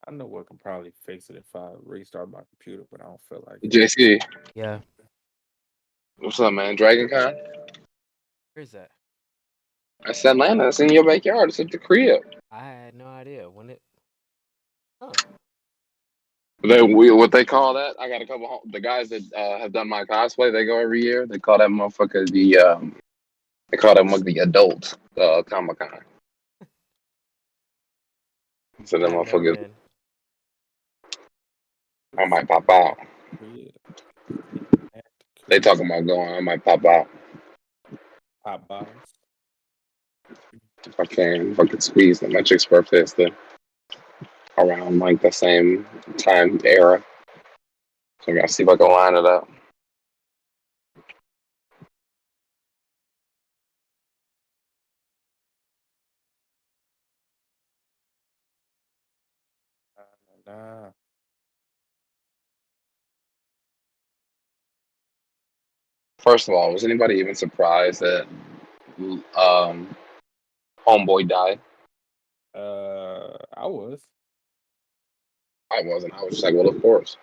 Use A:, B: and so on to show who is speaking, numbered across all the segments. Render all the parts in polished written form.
A: I know what can probably fix it if I restart my computer, but I don't feel like it.
B: JC,
C: Yeah.
B: what's up, man? Dragon Con?
C: Where's that?
B: That's Atlanta. It's in your backyard. It's at the crib.
C: I had no idea when it. Huh.
B: What they call that? I got a couple. The guys that have done my cosplay, they go every year. They call that motherfucker They call that mug the adult Comic Con. So that
C: I've never
B: motherfucker,
C: been.
B: I might pop out.
A: Crib, at the
B: They
A: crib,
B: talking about going. I might pop out
A: pop bottles.
B: if I can. If I could squeeze them. My chick's birthday is around like the same time era. So I gotta see if I can line it up.
A: Nah,
B: First of all, was anybody even surprised that Homeboy died?
A: I was.
B: I wasn't. I was just like, well, of course.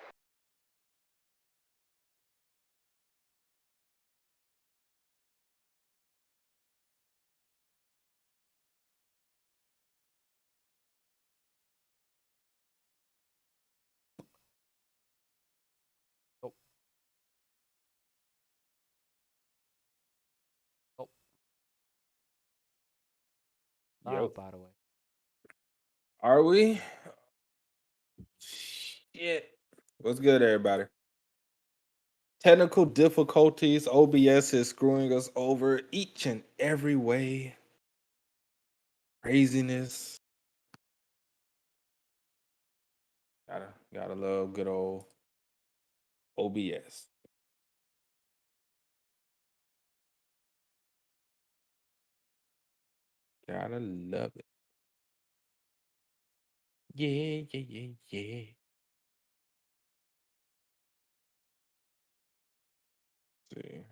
C: Oh, oh.
A: Yo,
C: By the way.
A: are we? Shit. What's good, everybody? Technical difficulties. OBS is screwing us over each and every way. Craziness. Gotta love good old OBS. Gotta love it. Yeah, yeah, yeah, yeah. See.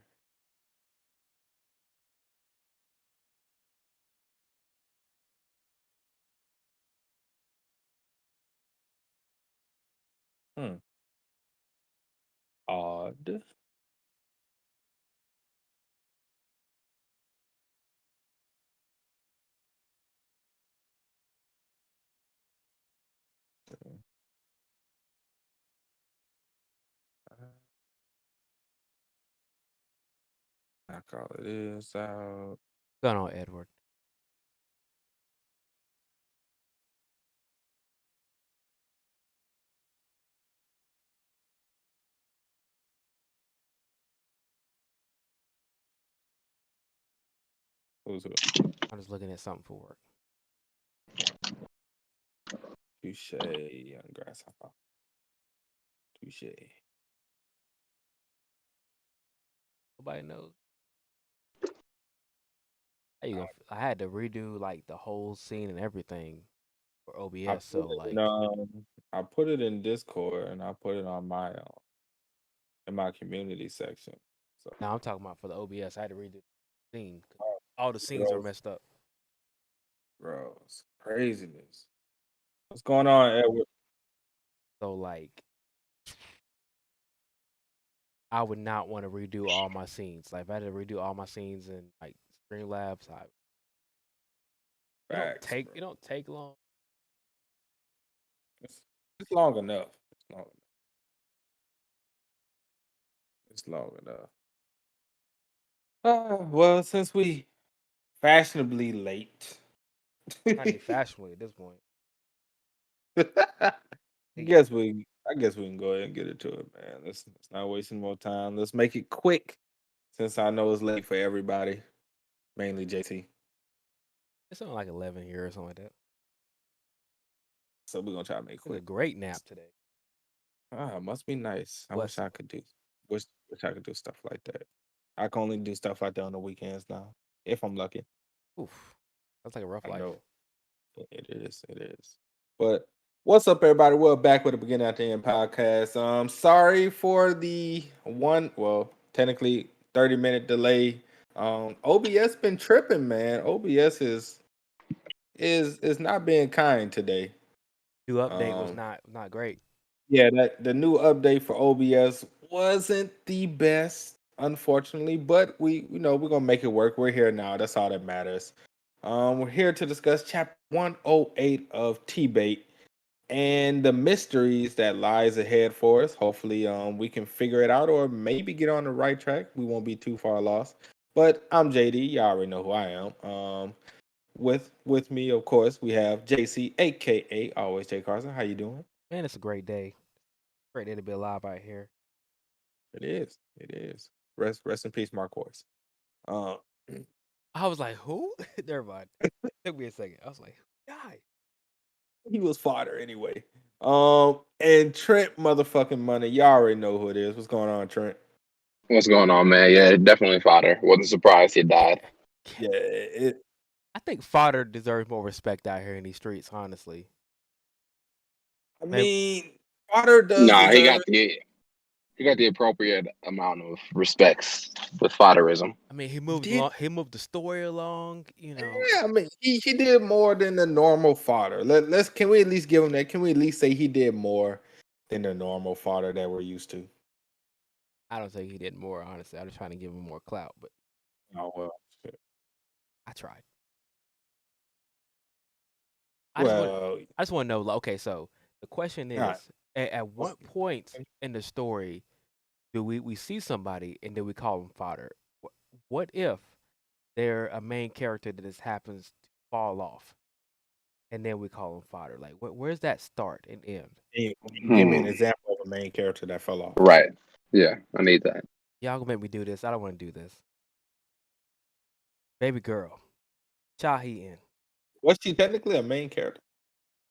A: Hmm. Odd. Knock all of this out.
C: Going on, Edward.
A: Who's it?
C: I'm just looking at something for work.
A: Touche, young grasshopper. Touche.
C: Nobody knows. How you gonna? I had to redo like the whole scene and everything for
A: I
C: OBS.
A: put
C: So
A: it in
C: like
A: I put it in Discord and I put it on my in my community section. So
C: now I'm talking about for the OBS. I had to redo the scene. All the scenes are
A: bro,
C: messed up.
A: bro, it's craziness. What's going on, Edward?
C: So like I would not want to redo all my scenes. Like if I had to redo all my scenes in like Streamlabs,
A: Facts, bro.
C: it don't take long.
A: It's, it's long enough. It's long. It's long enough. Well, since we fashionably late,
C: Not even fashionably at this point. Like,
A: I guess we can go ahead and get into it, man. Let's not wasting more time. Let's make it quick, since I know it's late for everybody, mainly JT.
C: it's something like 11 here or something like that.
A: So we're gonna try to make it
C: It's a
A: quick.
C: great nap today.
A: Must be nice. I wish
C: Blessing.
A: I could do. Wish I could do stuff like that. I can only do stuff like that on the weekends now, if I'm lucky.
C: Oof. That's like a rough
A: I
C: life.
A: know it is. It is. But what's up, everybody? We're back with the Beginning at the End podcast. Sorry for the technically 30-minute delay. OBS been tripping, man. OBS is not being kind today.
C: New update was
A: Um,
C: not great.
A: yeah, that the new update for OBS wasn't the best, unfortunately, but we're gonna make it work. We're here now. That's all that matters. We're here to discuss chapter 108 of T-Bait and the mysteries that lies ahead for us. Hopefully, we can figure it out or maybe get on the right track. We won't be too far lost. But I'm JD. Y'all already know who I am. With me, of course, we have JC, aka Always J Carson. How you doing?
C: Man, it's a great day. Great day to be alive out here.
A: It is. It is. Rest in peace, Marquise. Uh,
C: I was like, who? Never mind. Took me a second. I was like, guy.
A: he was fodder anyway. And Trent motherfucking Money. Y'all already know who it is. What's going on, Trent?
B: What's going on, man? Yeah, definitely fodder. Wasn't surprised he died.
A: Yeah,
C: I think fodder deserves more respect out here in these streets, honestly.
A: I
C: Man,
A: mean, fodder does
B: Nah,
A: deserve.
B: he got the appropriate amount of respects with fodderism.
C: I mean,
A: Did
C: he moved the story along, you know.
A: yeah, I mean, he did more than the normal fodder. Let's can we at least give him that? Can we at least say he did more than the normal fodder that we're used to?
C: I don't think he did more, honestly. I was trying to give him more clout, but
A: Oh well. Shit.
C: I tried.
A: Well,
C: I just want to know, like, okay, so the question
A: all right.
C: is, at what point in the story do we see somebody and then we call them fodder? What if they're a main character that just happens to fall off and then we call them fodder? Like, where's that start and end?
A: Give me an example of a main character that fell off.
B: Right. Yeah, I need that.
C: Y'all gonna make me do this. I don't want to do this. Baby girl, Chahi in.
A: Was she technically a main character?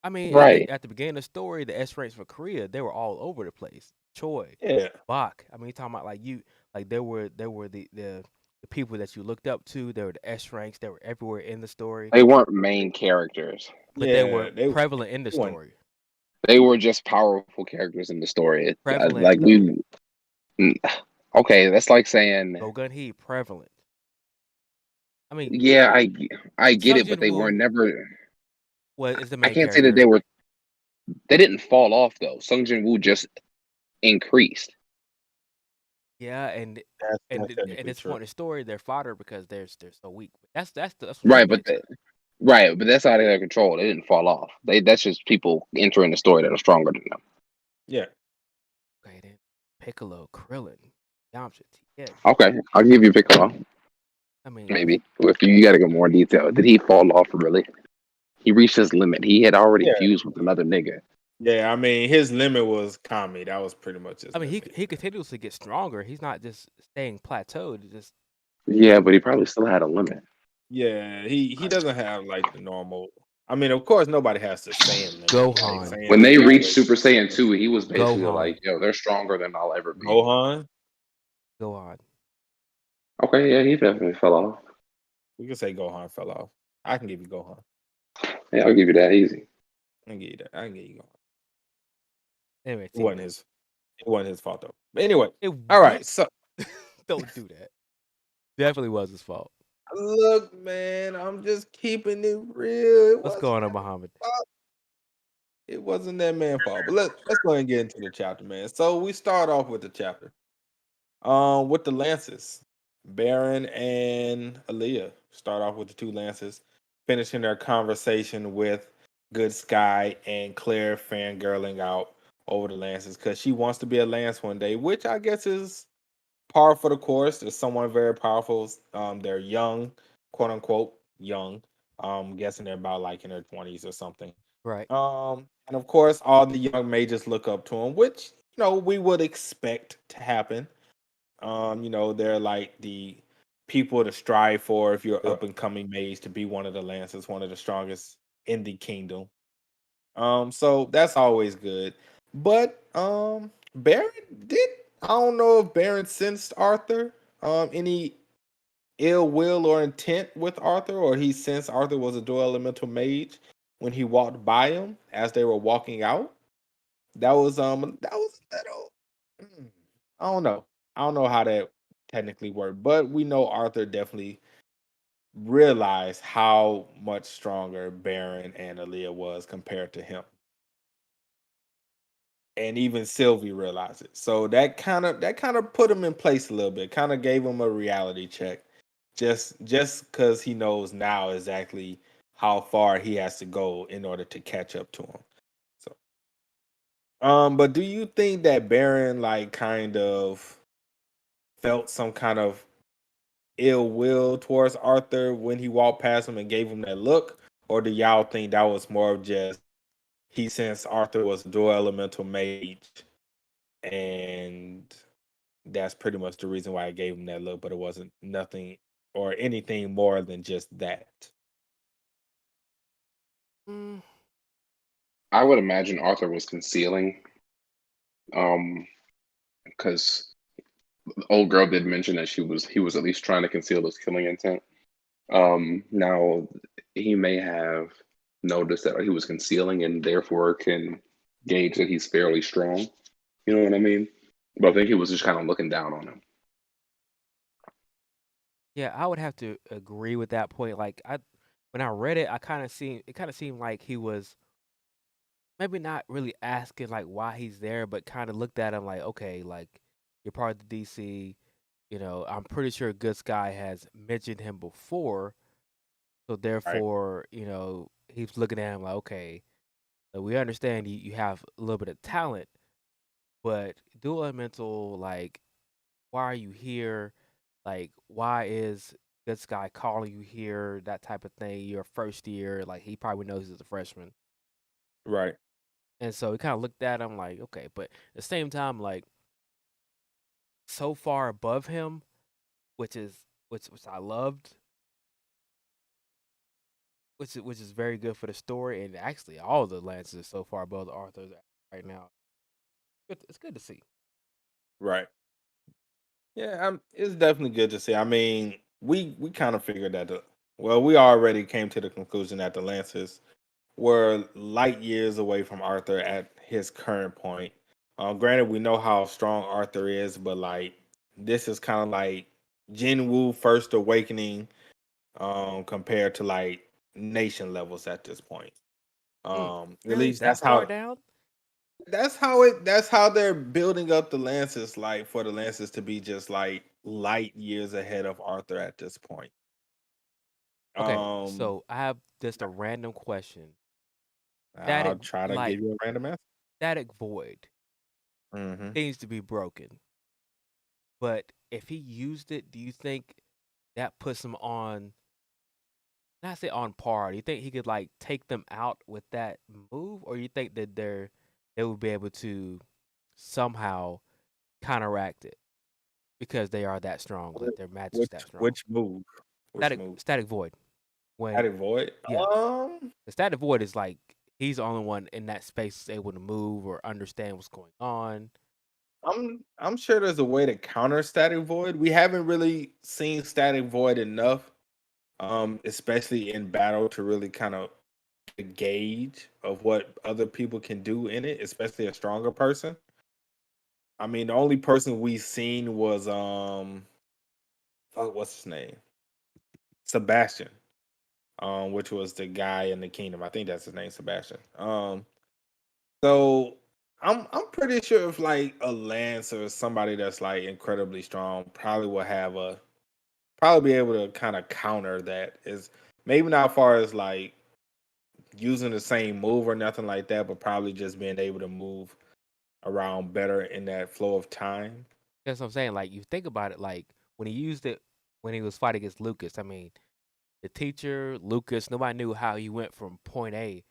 C: I mean,
B: Right.
C: at the beginning of the story, the S ranks for Korea, they were all over the place. Choi,
A: Yeah.
C: Bach. I mean, you talking about like there were the people that you looked up to. There were the S ranks. They were everywhere in the story,
B: They weren't main characters.
C: but they
A: Yeah.
C: were prevalent in the
A: They weren't.
C: story.
B: They were just powerful characters in the story.
C: Prevalent
B: Like
C: though.
B: okay, that's like saying,
C: Go Gun He prevalent. I mean,
B: yeah, I get
C: Sung
B: it, but
C: Jin
B: they were
C: Woo
B: never.
C: is the
B: I
C: main
B: can't say that
C: character.
B: they didn't fall off though. Sung Jin Woo just increased.
C: Yeah, and
A: That's
C: at
A: technically
C: this
A: true.
C: point in the story, they're fodder because they're so weak. That's what she
B: Right, but
C: mentioned.
B: right, but that's out of their control. They didn't fall off. That's just people entering the story that are stronger than them.
A: Yeah.
C: Okay, then Piccolo, Krillin, Yamcha, Tien.
B: Okay, I'll give you Piccolo.
C: I mean,
B: Maybe if you got to go more detail. Did he fall off really? He reached his limit. He had already
A: Yeah.
B: fused with another nigga.
A: Yeah. I mean, his limit was Kami. That was pretty much his
C: I mean,
A: limit.
C: he continues to get stronger. He's not just staying plateaued. Just
B: Yeah, but he probably still had a limit.
A: Yeah, he doesn't have like the normal. I mean, of course, nobody has the Saiyan limit. Like
C: Gohan,
A: Saiyan
B: When
A: is
B: they reached
A: always
B: Super Saiyan 2, he was basically
C: Gohan,
B: like, yo, they're stronger than I'll ever be.
A: Gohan.
C: Gohan.
B: Okay, yeah, he definitely fell off.
A: We can say Gohan fell off. I can give you Gohan.
B: Yeah, I'll give you that easy.
A: I can give you that. I can give you Gohan.
C: Anyway,
A: It wasn't
C: teammate.
A: his. It wasn't his fault though. But anyway,
C: It
A: all right.
C: what?
A: So
C: Don't do that. Definitely was his fault.
A: look, man, I'm just keeping it real.
C: What's going on, Muhammad?
A: It wasn't that man's fault. But let's go ahead and get into the chapter, man. So we start off with the chapter. With the Lances, Baron and Aaliyah start off with the two Lances, finishing their conversation with Good Sky and Claire fangirling out over the Lances because she wants to be a Lance one day, which I guess is par for the course. There's someone very powerful. They're young, quote unquote, young. Guessing they're about like in their 20s or something.
C: Right.
A: And of course, all the young mages look up to him, which we would expect to happen. They're like the people to strive for if you're up and coming mage to be one of the Lancers, one of the strongest in the kingdom. So that's always good. But Baron did I don't know if Baron sensed Arthur any ill will or intent with Arthur, or he sensed Arthur was a dual elemental mage when he walked by him as they were walking out. That was a little I don't know. I don't know how that technically worked, but we know Arthur definitely realized how much stronger Baron and Aaliyah was compared to him. and even Sylvie realized it. So that kind of put him in place a little bit. Kind of gave him a reality check, just because he knows now exactly how far he has to go in order to catch up to him. So, but do you think that Baron like kind of felt some kind of ill will towards Arthur when he walked past him and gave him that look, or do y'all think that was more of just he sensed Arthur was a dual elemental mage and that's pretty much the reason why I gave him that look, but it wasn't nothing or anything more than just that.
C: Mm,
B: I would imagine Arthur was concealing, because the old girl did mention that he was at least trying to conceal his killing intent. Now he may have noticed that he was concealing and therefore can gauge that he's fairly strong. You know what I mean? But I think he was just kind of looking down on him.
C: yeah, I would have to agree with that point. When I read it, it kind of seemed like he was maybe not really asking like why he's there, but kind of looked at him like, okay, like you're part of the DC. You know, I'm pretty sure Good Sky has mentioned him before, so
A: Right.
C: therefore, he's looking at him like, okay, we understand you have a little bit of talent, but dual elemental, like, why are you here? Like, why is this guy calling you here? That type of thing. You're first year, like he probably knows he's a freshman,
A: Right.
C: and so he kind of looked at him like, okay, but at the same time, like so far above him, which I loved, which is very good for the story, and actually all the lances are so far above the Arthurs right now. It's good to see.
A: Right. Yeah, it's definitely good to see. I mean, we kind of figured that well, we already came to the conclusion that the Lancers were light years away from Arthur at his current point. Granted, we know how strong Arthur is, but like this is kind of like Jinwoo first awakening, compared to like nation levels at this point.
C: Mm,
A: At
C: really,
A: least
C: that far down?
A: that's how they're building up the Lancers, like for the Lancers to be just like light years ahead of Arthur at this point.
C: Okay,
A: Um,
C: so I have just a random question. Static,
A: I'll try to
C: like
A: give you a random answer.
C: static void
A: Hmm.
C: seems to be broken, but if he used it, do you think that puts him on, not say on par? Do you think he could like take them out with that move, or you think that they would be able to somehow counteract it because they are that strong, like their magic's that strong?
A: Which move? Which
C: Static
A: move?
C: static void. When
A: Static Void.
C: yeah, the static void is like he's the only one in that space that's able to move or understand what's going on.
A: I'm sure there's a way to counter Static Void. We haven't really seen Static Void enough, especially in battle to really kind of gauge of what other people can do in it, especially a stronger person. I mean, the only person we seen was what's his name? Sebastian. Which was the guy in the kingdom. I think that's his name, Sebastian. So I'm pretty sure if like a lance or somebody that's like incredibly strong probably will have a probably be able to kind of counter that. Is maybe not far as like using the same move or nothing like that, but probably just being able to move around better in that flow of time.
C: That's what I'm saying. Like you think about it, like when he used it when he was fighting against Lucas. I mean, the teacher Lucas, nobody knew how he went from point A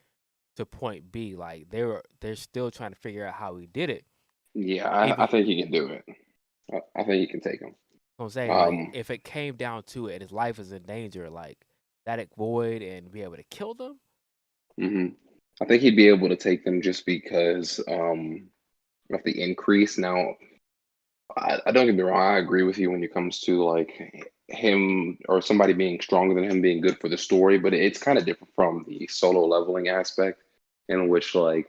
C: to point B. Like they're still trying to figure out how he did it.
B: Yeah,
C: If
B: I
C: he,
B: think he can do it. I think he can take him.
C: I'm saying like
B: Um,
C: if it came down to it, and his life is in danger, like static void and be able to kill them.
B: mhm. I think he'd be able to take them just because of the increase. Now, I don't get me wrong. I agree with you when it comes to like him or somebody being stronger than him being good for the story, but it's kind of different from the solo leveling aspect, in which like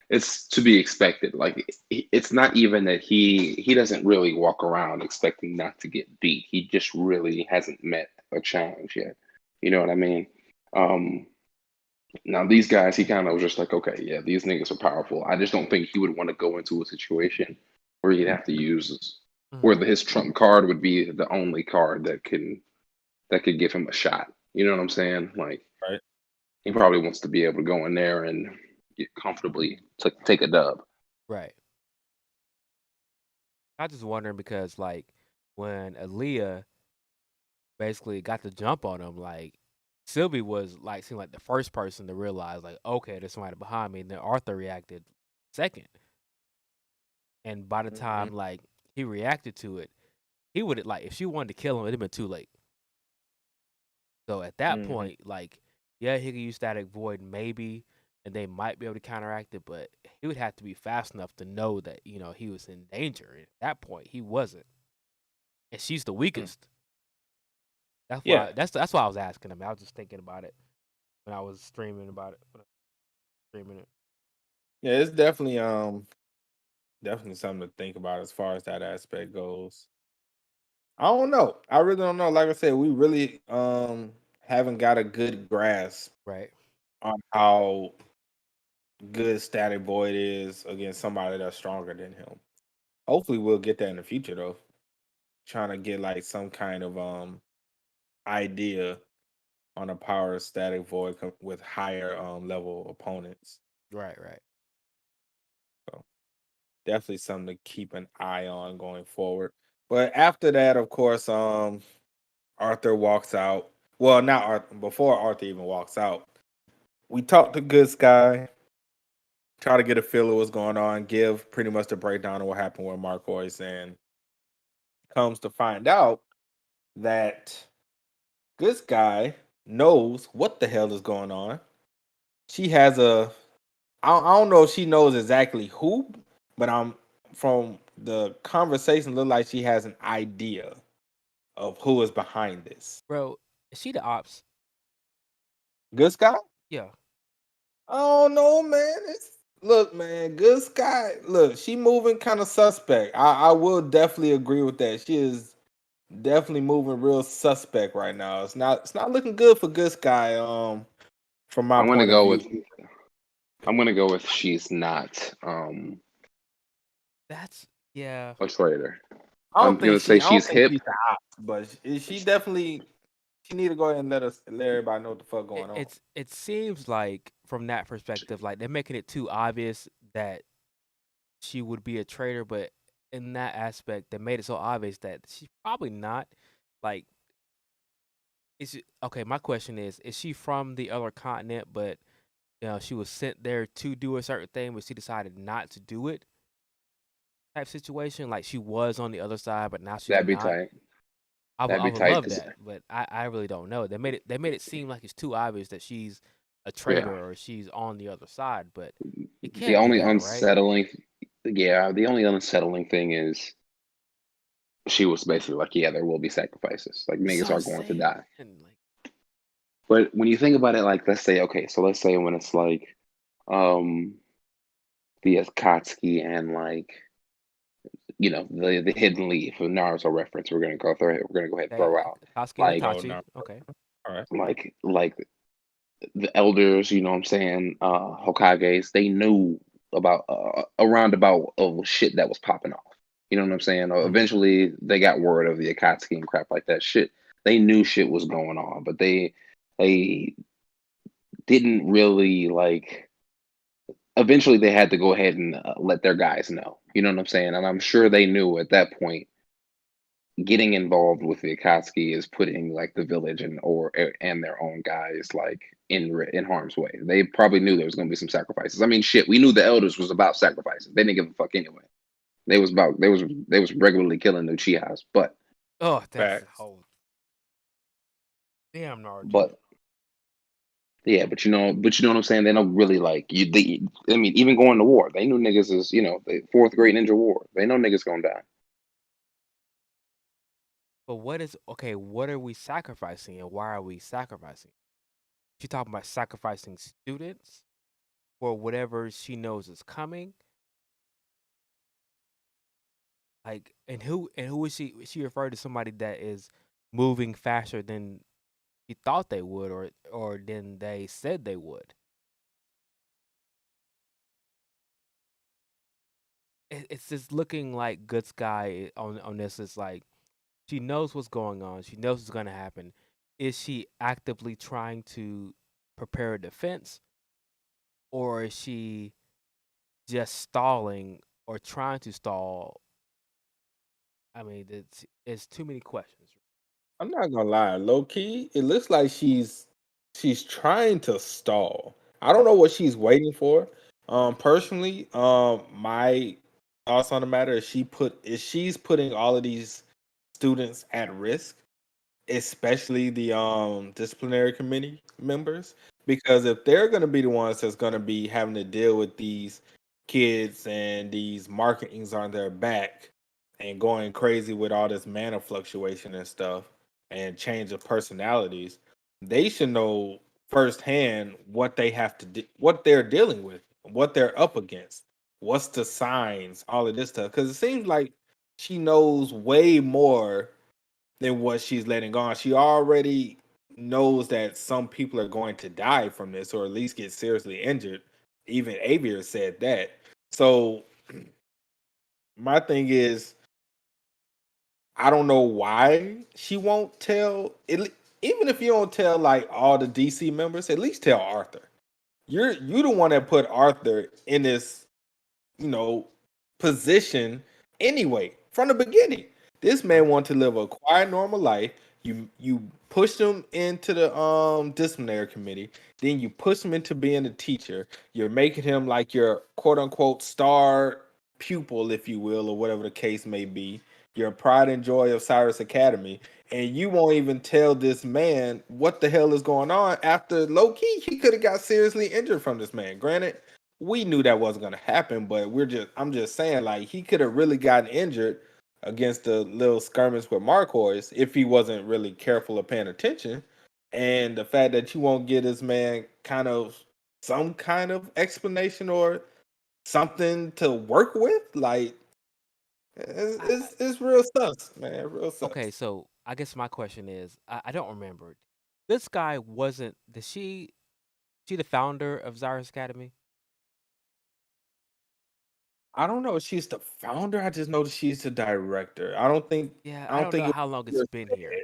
B: it's to be expected. Like it's not even that he doesn't really walk around expecting not to get beat. He just really hasn't met a challenge yet. You know what I mean? Um, Now these guys, he kind of was just like, okay, yeah, these niggas are powerful. I just don't think he would want to go into a situation where he'd have to use where
C: Mhm.
B: his trump card would be the only card that could give him a shot. You know what I'm saying? Like
A: Right.
B: he probably wants to be able to go in there and get comfortably take a dub.
C: Right. I just wondering because like when Aaliyah basically got the jump on him, like Sylvie was like seemed like the first person to realize like, okay, there's somebody behind me, and then Arthur reacted second. And by the
A: Mhm.
C: time like he reacted to it, he would like if she wanted to kill him, it'd have been too late. So at that
A: Mhm.
C: point, like, yeah, he could use static void maybe, and they might be able to counteract it, but he would have to be fast enough to know that, he was in danger. And at that point, he wasn't. And she's the
A: Mm.
C: weakest. That's
A: Yeah.
C: why that's why I was asking him. I was just thinking about it when I was streaming about it. When I was streaming it.
A: Yeah, it's definitely something to think about as far as that aspect goes. I don't know. I really don't know. Like I said, we really haven't got a good grasp
C: Right.
A: on how good Static Void is against somebody that's stronger than him. Hopefully we'll get that in the future though. Trying to get like some kind of idea on the power of Static Void with higher level opponents.
C: Right, right.
A: So definitely something to keep an eye on going forward. But after that, of course, Arthur walks out. Well, not Arthur, before Arthur even walks out. We talk to Good Sky, try to get a feel of what's going on, give pretty much the breakdown of what happened with Marcois, and comes to find out that Good Sky knows what the hell is going on. She has I don't know if she knows exactly who, but I'm from the conversation look like she has an idea of who is behind this.
C: Bro, is she the ops?
A: Good Sky?
C: Yeah.
A: I don't know, man. Look, man, Good Sky. Look, she moving kind of suspect. I will definitely agree with that. She is definitely moving real suspect right now. It's not looking good for Good Sky. From my
B: I'm gonna
A: point of
B: go
A: view.
B: with I'm gonna go with she's not
C: That's yeah.
B: a traitor.
A: I
B: I'm
A: don't think
B: gonna say
A: I don't
B: she's
A: think
B: hip.
A: she's the ops, but she definitely she need to go ahead and let everybody know what the fuck
C: It,
A: going on.
C: it's it seems like from that perspective, like they're making it too obvious that she would be a traitor, but in that aspect, they made it so obvious that she's probably not. Like, okay? My question is she from the other continent, but she was sent there to do a certain thing, but she decided not to do it? Type situation, like she was on the other side, but now she's
B: That'd be
C: not.
B: tight.
C: I
B: That'd be
C: would
B: tight
C: love
B: because
C: that, but I really don't know. They made it seem like it's too obvious that she's a
B: yeah,
C: traitor or she's on the other side, but it
B: the
C: can't be
B: only
C: that, right?
B: unsettling, yeah, the only unsettling thing is she was basically like, yeah, there will be sacrifices. Like
C: That's
B: niggas
C: what I'm
B: are going to
C: saying.
B: die.
C: Like,
B: But when you think about it, like let's say, okay, so let's say when it's like um the Akatsuki and like the hidden leaf, a Naruto reference, we're gonna go ahead and
C: okay,
B: throw out
C: Sasuke and
B: like
A: Oh
C: Itachi.
A: no.
C: Okay.
A: All right.
B: like the elders, you know what I'm saying, Hokages, they knew about a roundabout of shit that was popping off. You know what I'm saying?
C: Hmm.
B: Eventually, they got word of the Akatsuki and crap like that. Shit, they knew shit was going on, but they didn't really like. Eventually, they had to go ahead and let their guys know. You know what I'm saying? And I'm sure they knew at that point getting involved with the Akatsuki is putting like the village and their own guys like in harm's way. They probably knew there was going to be some sacrifices. I mean, shit, we knew the elders was about sacrifices. They didn't give a fuck anyway. They was regularly killing the Uchihas,
C: Oh, that's the
A: Facts.
C: whole damn Naruto.
B: but yeah, but you know what I'm saying. They don't really like you. I mean, even going to war, they knew niggas is the fourth great ninja war. They know niggas gonna die.
C: But what is okay? What are we sacrificing, and why are we sacrificing? She talking about sacrificing students for whatever she knows is coming. Like, and who is she? She referred to somebody that is moving faster than she thought they would, or than they said they would. it's just looking like Good Sky on this. It's like she knows what's going on. She knows what's going to happen. Is she actively trying to prepare a defense, or is she just stalling or trying to stall? I mean, it's too many questions.
A: I'm not gonna lie, low key, it looks like she's trying to stall. I don't know what she's waiting for. Personally, my thoughts on the matter is she's putting all of these students at risk, especially the disciplinary committee members, because if they're going to be the ones that's going to be having to deal with these kids and these markings on their back and going crazy with all this mana fluctuation and stuff and change of personalities, they should know firsthand what they have to do, what they're dealing with, what they're up against, what's the signs, all of this stuff, because it seems like she knows way more than what she's letting on. She already knows that some people are going to die from this or at least get seriously injured. Even Avier said that. So my thing is, I don't know why she won't tell it. Even if you don't tell like all the DC members, at least tell Arthur. You the one that put Arthur in this, you know, position anyway from the beginning. This man
C: Right.
A: wanted to live a quiet, normal life. You pushed him into the disciplinary committee. Then you push him into being a teacher. You're making him like your quote unquote star pupil, if you will, or whatever the case may be. Your pride and joy of Cyrus Academy. And you won't even tell this man what the hell is going on after low key he could have got seriously injured from this man. Granted, we knew that wasn't going to happen, but I'm just saying, like, he could have really gotten injured against the little skirmish with Marcois if he wasn't really careful or paying attention. And the fact that you won't get this man kind of some kind of explanation or something to work with, like, it's real sus, man, real
C: Okay,
A: sus.
C: so I guess my question is, I don't remember. This guy wasn't. Did she the founder of Zyrus Academy?
A: I don't know if she's the founder. I just know that she's the director.
C: Yeah,
A: I
C: I
A: don't
C: don't
A: think
C: know
A: it
C: how long it's
A: was
C: been
A: ever
C: here.
A: said.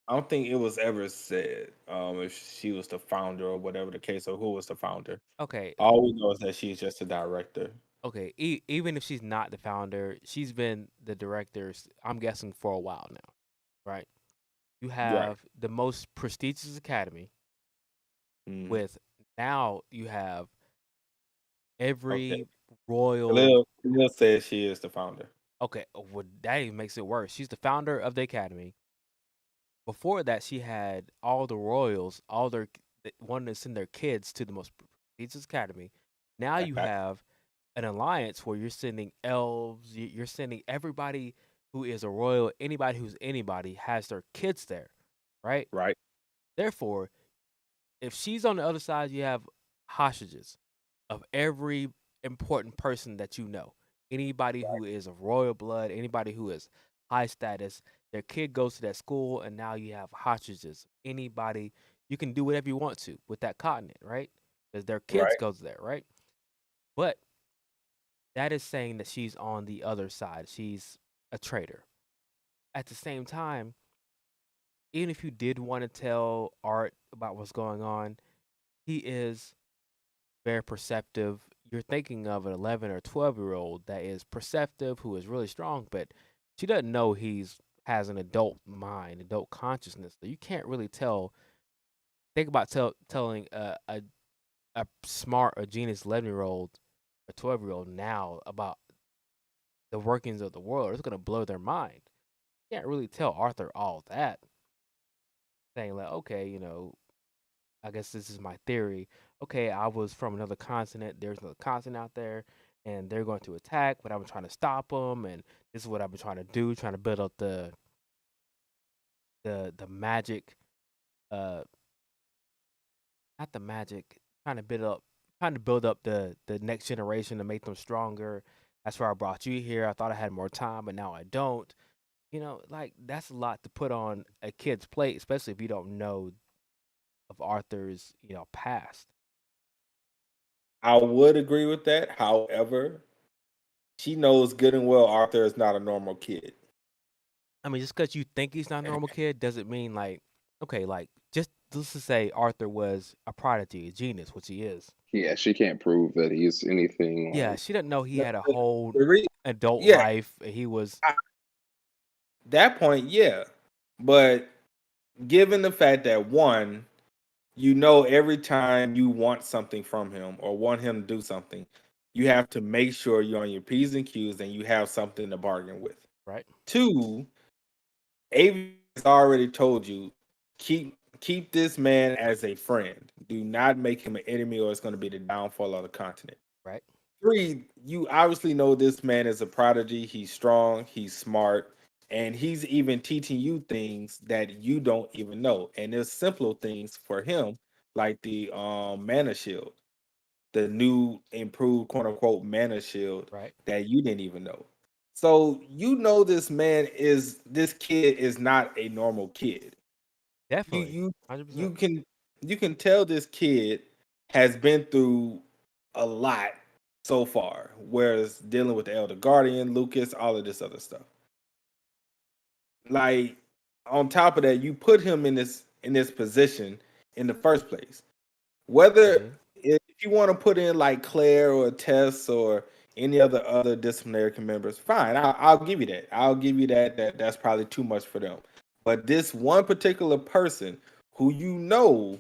A: I don't think it was ever said if she was the founder or whatever the case, or who was the founder.
C: Okay,
A: All we know is that she's just a director.
C: okay. Even if she's not the founder, she's been the director. I'm guessing for a while now, right? You
A: Right.
C: have the most prestigious academy.
A: Mm.
C: With now you have
A: Okay.
C: every royal.
A: Khalil says she is the founder.
C: Okay, well that even makes it worse. She's the founder of the academy. Before that, she had all the royals, all wanting to send their kids to the most prestigious academy. Now
A: That's
C: you
A: fact.
C: have an alliance where you're sending elves, you're sending everybody who is a royal, anybody who's anybody has their kids there, right?
A: Right.
C: Therefore, if she's on the other side, you have hostages of every important person that you know. Anybody who is of royal blood, anybody who is high status, their kid goes to that school, and now you have hostages. Anybody, you can do whatever you want to with that continent, right? Because their kids
A: Right.
C: goes there, right? But that is saying that she's on the other side. She's a traitor. At the same time, even if you did want to tell Art about what's going on, he is very perceptive. You're thinking of an 11 or 12-year-old that is perceptive, who is really strong, but she doesn't know he's has an adult mind, adult consciousness. So you can't really tell. Think about telling a smart or genius 11-year-old or 12-year-old now about the workings of the world. It's gonna blow their mind. You can't really tell Arthur all that. Saying like, okay, I guess this is my theory. Okay, I was from another continent. There's another continent out there, and they're going to attack, but I'm trying to stop them. And this is what I've been trying to do, trying to build up the magic, uh, not the magic, trying to build up the next generation to make them stronger. That's why I brought you here. I thought I had more time, but now I don't. Like that's a lot to put on a kid's plate, especially if you don't know of Arthur's, past.
A: I would agree with that. However, she knows good and well Arthur is not a normal kid.
C: I mean, just because you think he's not a normal kid doesn't mean like, okay, like just let's just say Arthur was a prodigy, a genius, which he is.
B: Yeah, she can't prove that he's anything
C: Yeah,
B: like.
C: she didn't know he
A: The-
C: had a
A: the-
C: whole
A: the re-
C: adult
A: yeah,
C: life. He was
A: that point, yeah. But given the fact that one, you know, every time you want something from him or want him to do something, you have to make sure you're on your P's and Q's and you have something to bargain with.
C: right.
A: Two, Avery has already told you, keep this man as a friend. Do not make him an enemy, or it's going to be the downfall of the continent.
C: Right.
A: Three, you obviously know this man is a prodigy. He's strong, he's smart, and he's even teaching you things that you don't even know. And there's simple things for him, like the mana shield, the new improved quote unquote mana shield
C: Right.
A: that you didn't even know. So you know this kid is not a normal kid. You
C: Definitely.
A: you
C: 100%.
A: you can tell this kid has been through a lot so far, whereas dealing with the Elder Guardian, Lucas, all of this other stuff. Like on top of that, you put him in this position in the first place. Whether
C: Hmm.
A: if you want to put in like Claire or Tess or any other disciplinary members, fine. I'll give you that. I'll give you that's probably too much for them. But this one particular person who you know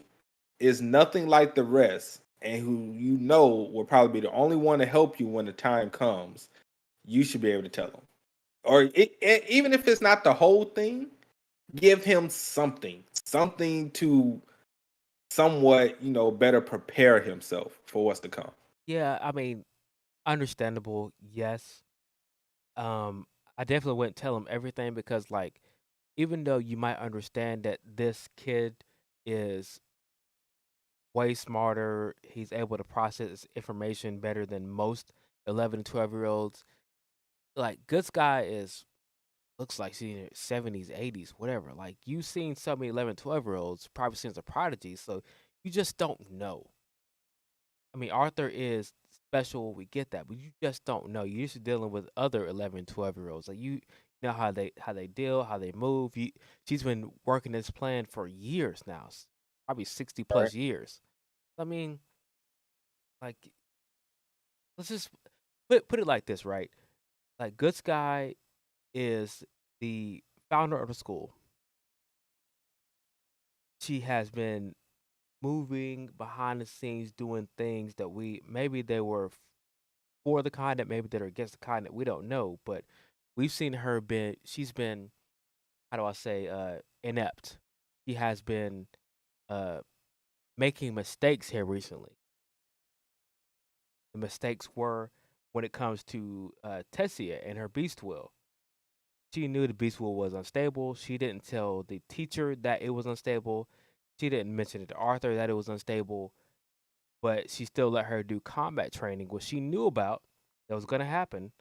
A: is nothing like the rest, and who you know will probably be the only one to help you when the time comes, you should be able to tell them. Or even if it's not the whole thing, give him something to somewhat, better prepare himself for what's to come.
C: Yeah, I mean, understandable. Yes. Um, I definitely wouldn't tell him everything because, like, even though you might understand that this kid is way smarter, he's able to process information better than most 11 and 12-year-olds. Like, Good Sky is looks like she's in her 70s, 80s, whatever. Like, you've seen so many 11, 12-year-olds, probably seen as a prodigy, so you just don't know. I mean, Arthur is special, we get that, but you just don't know. You're used to dealing with other 11, 12-year-olds. Like, you know how they deal, how they move. She's been working this plan for years now, probably 60
A: Right.
C: plus years. I mean, like, let's just put it like this, right? Like, Good Sky is the founder of the school. She has been moving behind the scenes, doing things that maybe they were for the continent, maybe that are against the continent. We don't know, but we've seen her she's been, how do I say, inept. She has been uh making mistakes here recently. The mistakes were when it comes to Tessia and her beast will. She knew the beast will was unstable. She didn't tell the teacher that it was unstable. She didn't mention it to Arthur that it was unstable, but she still let her do combat training, which she knew about that was going to happen,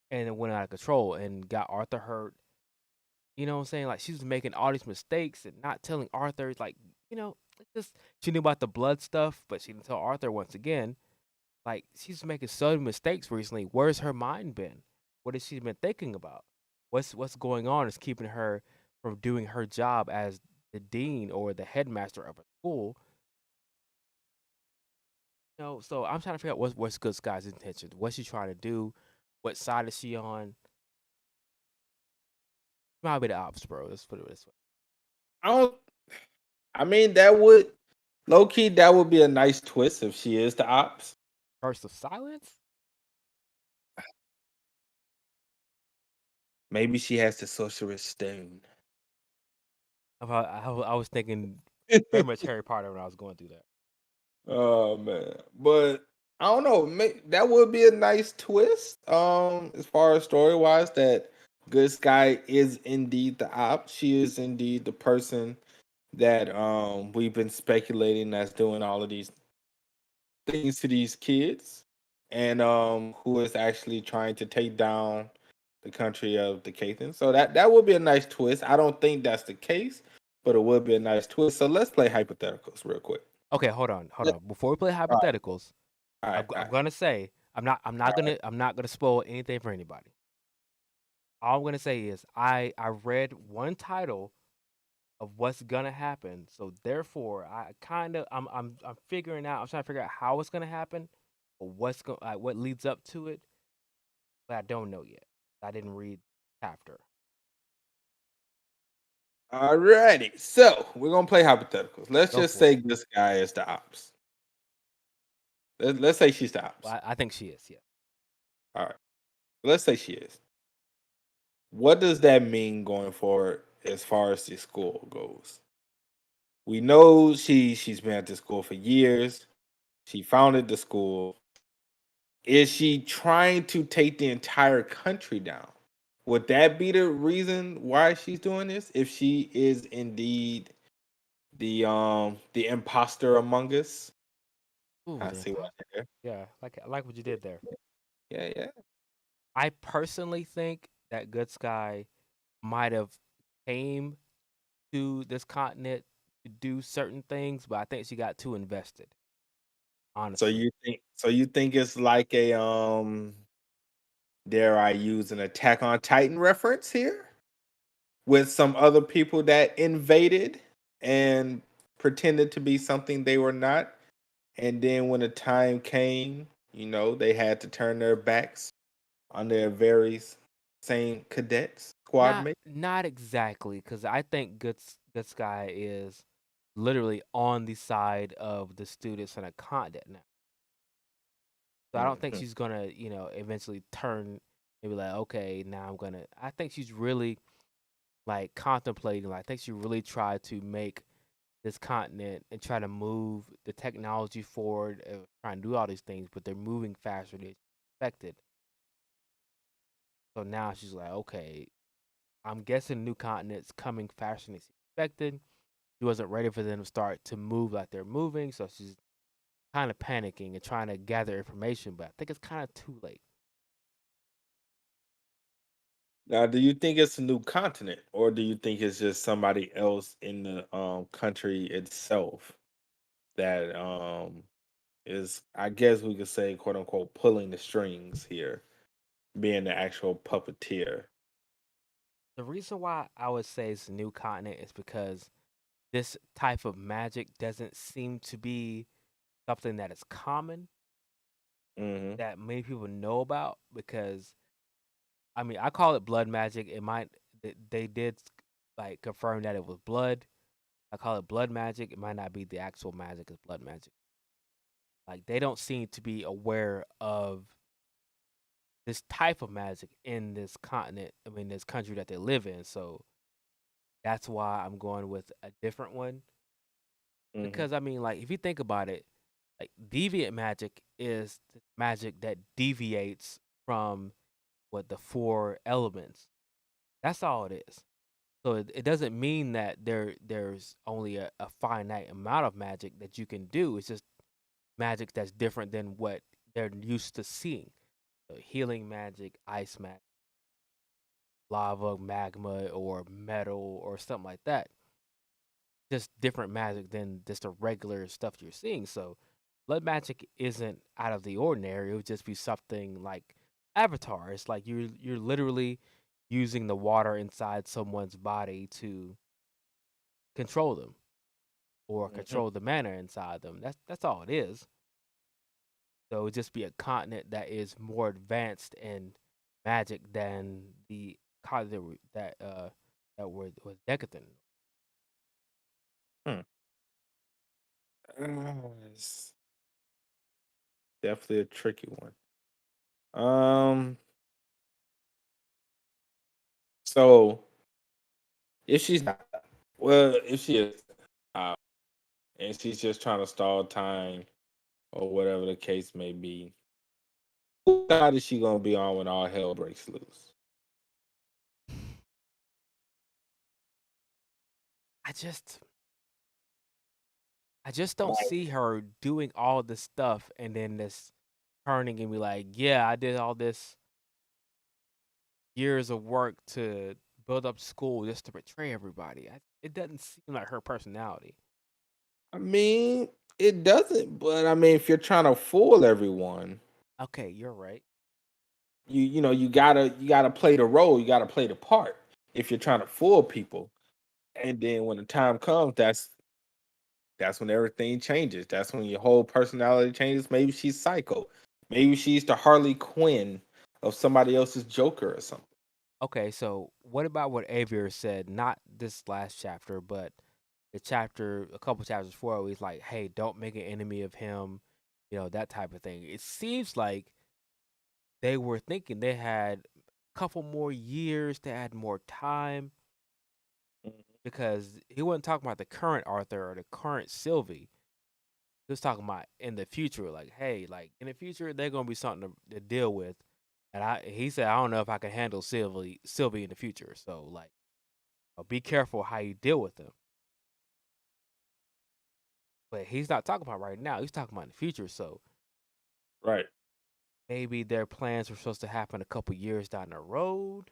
C: and it went out of control and got Arthur hurt. You know what I'm saying? Like, she was making all these mistakes and not telling Arthur. Like, just she knew about the blood stuff, but she didn't tell Arthur once again. Like, she's making so many mistakes recently. Where's her mind been? What has she been thinking about? What's going on is keeping her from doing her job as the dean or the headmaster of a school. So I'm trying to figure out what's Good Sky's intentions. What's she trying to do? What side is she on? Might be the ops, bro. Let's put it this way.
A: I don't. I mean, that would low key. That would be a nice twist if she is the ops.
C: Burst of silence?
A: Maybe she has the sorcerer's stone.
C: I was thinking very much Harry Potter when I was going through that.
A: Oh man, but I don't know. That would be a nice twist. As far as story wise, that Good Sky is indeed the op. She is indeed the person that we've been speculating that's doing all of these things to these kids, and who is actually trying to take down the country of the Cathans. So that would be a nice twist. I don't think that's the case, but it would be a nice twist. So let's play hypotheticals real quick.
C: Okay, hold on.
A: Let-
C: Before we play
A: All right,
C: hypotheticals,
A: all
C: I'm,
A: right,
C: g-
A: all
C: I'm
A: right.
C: gonna say I'm not gonna spoil anything for anybody. All I'm gonna say is I read one title of what's gonna happen, so therefore I'm figuring out. I'm trying to figure out how it's gonna happen, or what leads up to it, but I don't know yet. I didn't read chapter.
A: Alrighty, so we're gonna play hypotheticals. Let's
C: Go
A: just
C: for it.
A: say this guy is the ops. Let's say she's the ops.
C: Well, I think she is. Yeah.
A: All right, let's say she is. What does that mean going forward as far as the school goes? We know she's been at the school for years. She founded the school. Is she trying to take the entire country down? Would that be the reason why she's doing this? If she is indeed the imposter among us?
C: Ooh,
A: I
C: the
A: see what
C: imposter.
A: I did
C: Yeah, I like what you did there.
A: there. Yeah, yeah.
C: I personally think that Good Sky might have came to this continent to do certain things, but I think she got too invested. Honestly,
A: So you think it's like a dare I use an Attack on Titan reference here? With some other people that invaded and pretended to be something they were not. And then when the time came, they had to turn their backs on their very same cadets, squad mates.
C: not exactly, because I think Good Sky is literally on the side of the students on a continent now. So I don't think
A: Mhm.
C: she's gonna, eventually turn and be like, okay, now I'm gonna. I think she's really like contemplating. Like, I think she really tried to make this continent and try to move the technology forward, trying to do all these things, but they're moving faster than expected. So now she's like, okay, I'm guessing new continents coming faster than expected. She wasn't ready for them to start to move like they're moving, so she's kind of panicking and trying to gather information, but I think it's kind of too late.
A: Now, do you think it's a new continent, or do you think it's just somebody else in the country itself that is, I guess we could say, quote unquote, pulling the strings here, being the actual puppeteer?
C: The reason why I would say it's a new continent is because this type of magic doesn't seem to be something that is common
A: Hmm.
C: that many people know about because I mean I call it blood magic. It might they did like confirm that it was blood. I call it blood magic. It might not be the actual magic as blood magic. Like they don't seem to be aware of this type of magic in this continent. I mean this country that they live in. So that's why I'm going with a different one.
A: Hmm.
C: Because I mean, like if you think about it, like deviant magic is magic that deviates from what the four elements. That's all it is. So it doesn't mean that there's only a finite amount of magic that you can do. It's just magic that's different than what they're used to seeing. So healing magic, ice magic, lava, magma, or metal, or something like that. Just different magic than just the regular stuff you're seeing. So blood magic isn't out of the ordinary. It would just be something like Avatar. It's like you're literally using the water inside someone's body to control them or
A: Hmm.
C: control the mana inside them. That's all it is. So it would just be a continent that is more advanced in magic than the continent that was decadent.
A: Hmm. It's definitely a tricky one. Um, so if she's not, well, if she is, uh, and she's just trying to stall time or whatever the case may be, whose side is she gonna be on when all hell breaks loose?
C: I just I just don't
A: Like,
C: see her doing all this stuff and then this turning and be like, yeah, I did all this years of work to build up school just to betray everybody. It doesn't seem like her personality.
A: I mean, it doesn't, but I mean, if you're trying to fool everyone,
C: Okay, you're right.
A: You gotta play the role, you gotta play the part if you're trying to fool people. And then when the time comes, that's when everything changes. That's when your whole personality changes. Maybe she's psycho. Maybe she's the Harley Quinn of somebody else's Joker or something.
C: Okay, so what about what Avier said? Not this last chapter, but the chapter, a couple chapters before, where he's like, "Hey, don't make an enemy of him," that type of thing. It seems like they were thinking they had a couple more years, they had more time,
A: Mhm.
C: because he wasn't talking about the current Arthur or the current Sylvie. He was talking about in the future, like, hey, like in the future, they're gonna be something to deal with. And he said, I don't know if I can handle Sylvie in the future. So like, be careful how you deal with them. But he's not talking about right now. He's talking about in the future. So
A: Right.
C: maybe their plans were supposed to happen a couple years down the road.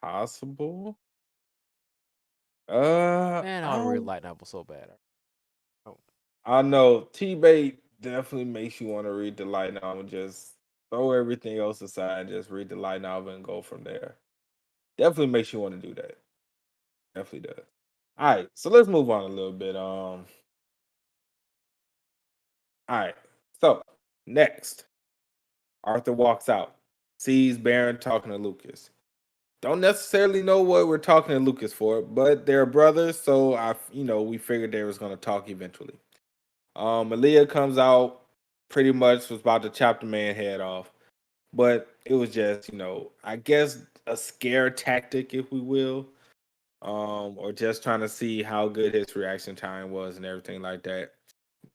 A: Possible.
C: Man, I
A: I
C: want to read
A: don't
C: light novel so bad. Oh,
A: I know T-Bait definitely makes you want to read the light novel. Just throw everything else aside, just read the light novel and go from there. Definitely makes you want to do that. Definitely does. All right, so let's move on a little bit. All right. So next, Arthur walks out, sees Baron talking to Lucas. Don't necessarily know what we're talking to Lucas for, but they're brothers, so we figured they was gonna talk eventually. Aaliyah comes out, pretty much was about to chop the man head off, but it was just, I guess a scare tactic, if we will, or just trying to see how good his reaction time was and everything like that.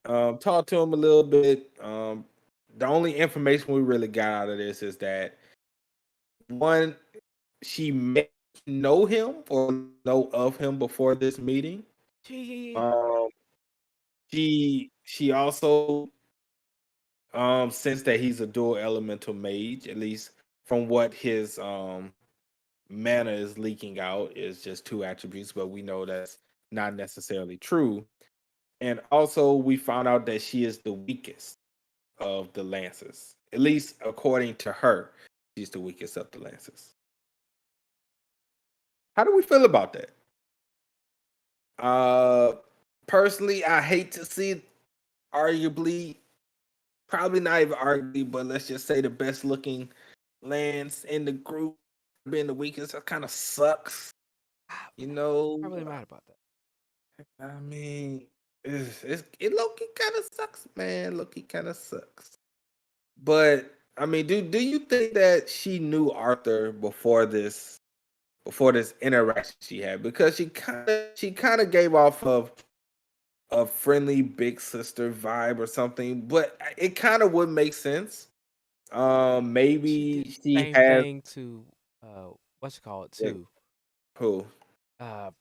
A: Talk to him a little bit. The only information we really got out of this is that one, she may know him or know of him before this meeting.
C: gee,
A: Um, she also sensed that he's a dual elemental mage, at least from what his mana is leaking out is just two attributes, but we know that's not necessarily true. And also we found out that she is the weakest of the Lancers. At least according to her, she's the weakest of the Lancers. How do we feel about that? Uh Personally, I hate to see arguably, probably not even arguably, but let's just say the best looking Lance in the group being the weakest. That kind of sucks.
C: I'm
A: You know,
C: not really mad about that.
A: I mean, it low-key kind of sucks, man. Low-key kind of sucks. But I mean, do you think that she knew Arthur before this interaction she had? Because she kind of gave off of a friendly big sister vibe or something, but it kind of would make sense.
C: She did
A: Maybe
C: the
A: she
C: same
A: has
C: thing to what's it called
A: like,
C: too?
A: who?
C: Uh,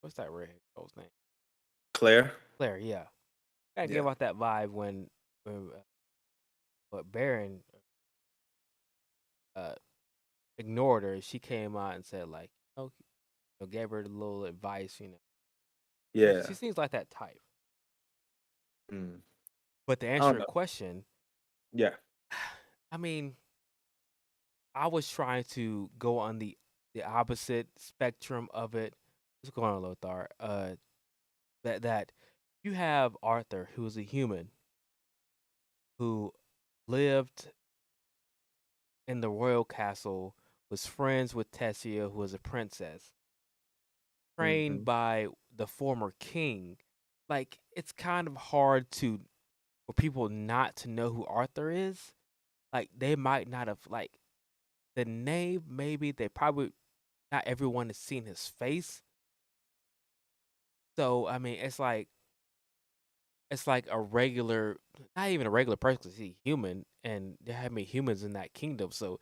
C: what's that redhead girl's name?
A: Claire.
C: Claire. Yeah, I gave
A: Yeah.
C: out that vibe when but Baron uh ignored her. She came out and said like, gave her a little advice. She
A: Yeah.
C: seems like that type.
A: Mm.
C: But to
A: I
C: answer
A: don't
C: your
A: know.
C: question,
A: Yeah.
C: I mean, I was trying to go on the opposite spectrum of it. What's going on, Lothar? That you have Arthur, who's a human who lived in the royal castle, was friends with Tessia, who was a princess, trained
A: Hmm.
C: by the former king. Like, it's kind of hard for people not to know who Arthur is. Like, they might not have, like, the name, maybe they probably not everyone has seen his face. So I mean, it's like a regular, not even a regular person, 'cause he's human, and there have many humans in that kingdom. So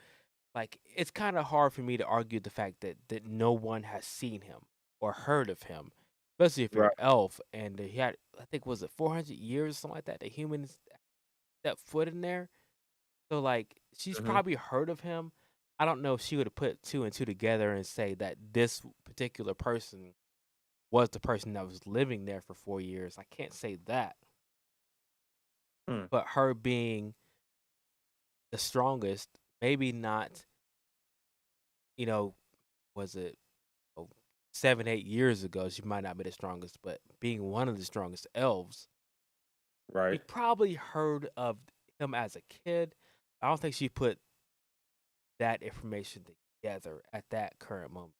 C: like, it's kind of hard for me to argue the fact that no one has seen him or heard of him, especially if you're
A: Right.
C: an elf and he had, I think, was it 400 years or something like that, the humans stepped foot in there. So like, she's
A: Hmm.
C: probably heard of him. I don't know if she would have put two and two together and say that this particular person was the person that was living there for 4 years. I can't say that.
A: Hmm.
C: but her being the strongest, maybe not, you know, was it oh, 7, 8 years ago? She might not be the strongest, but being one of the strongest elves, she
A: Right.
C: probably heard of him as a kid. I don't think she put that information together at that current moment.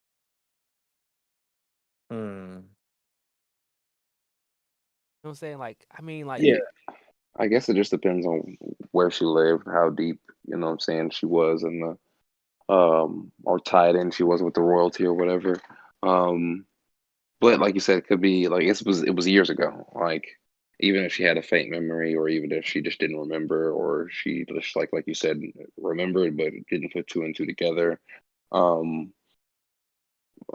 A: Hmm.
C: You know what I'm saying? Like, I mean, like,
A: Yeah.
B: I guess it just depends on where she lived, how deep, what I'm saying, she was in the or tied in she was with the royalty or whatever. Um but like you said, it could be like it was years ago. Like even if she had a faint memory or even if she just didn't remember or she just like you said, remembered but didn't put two and two together. Um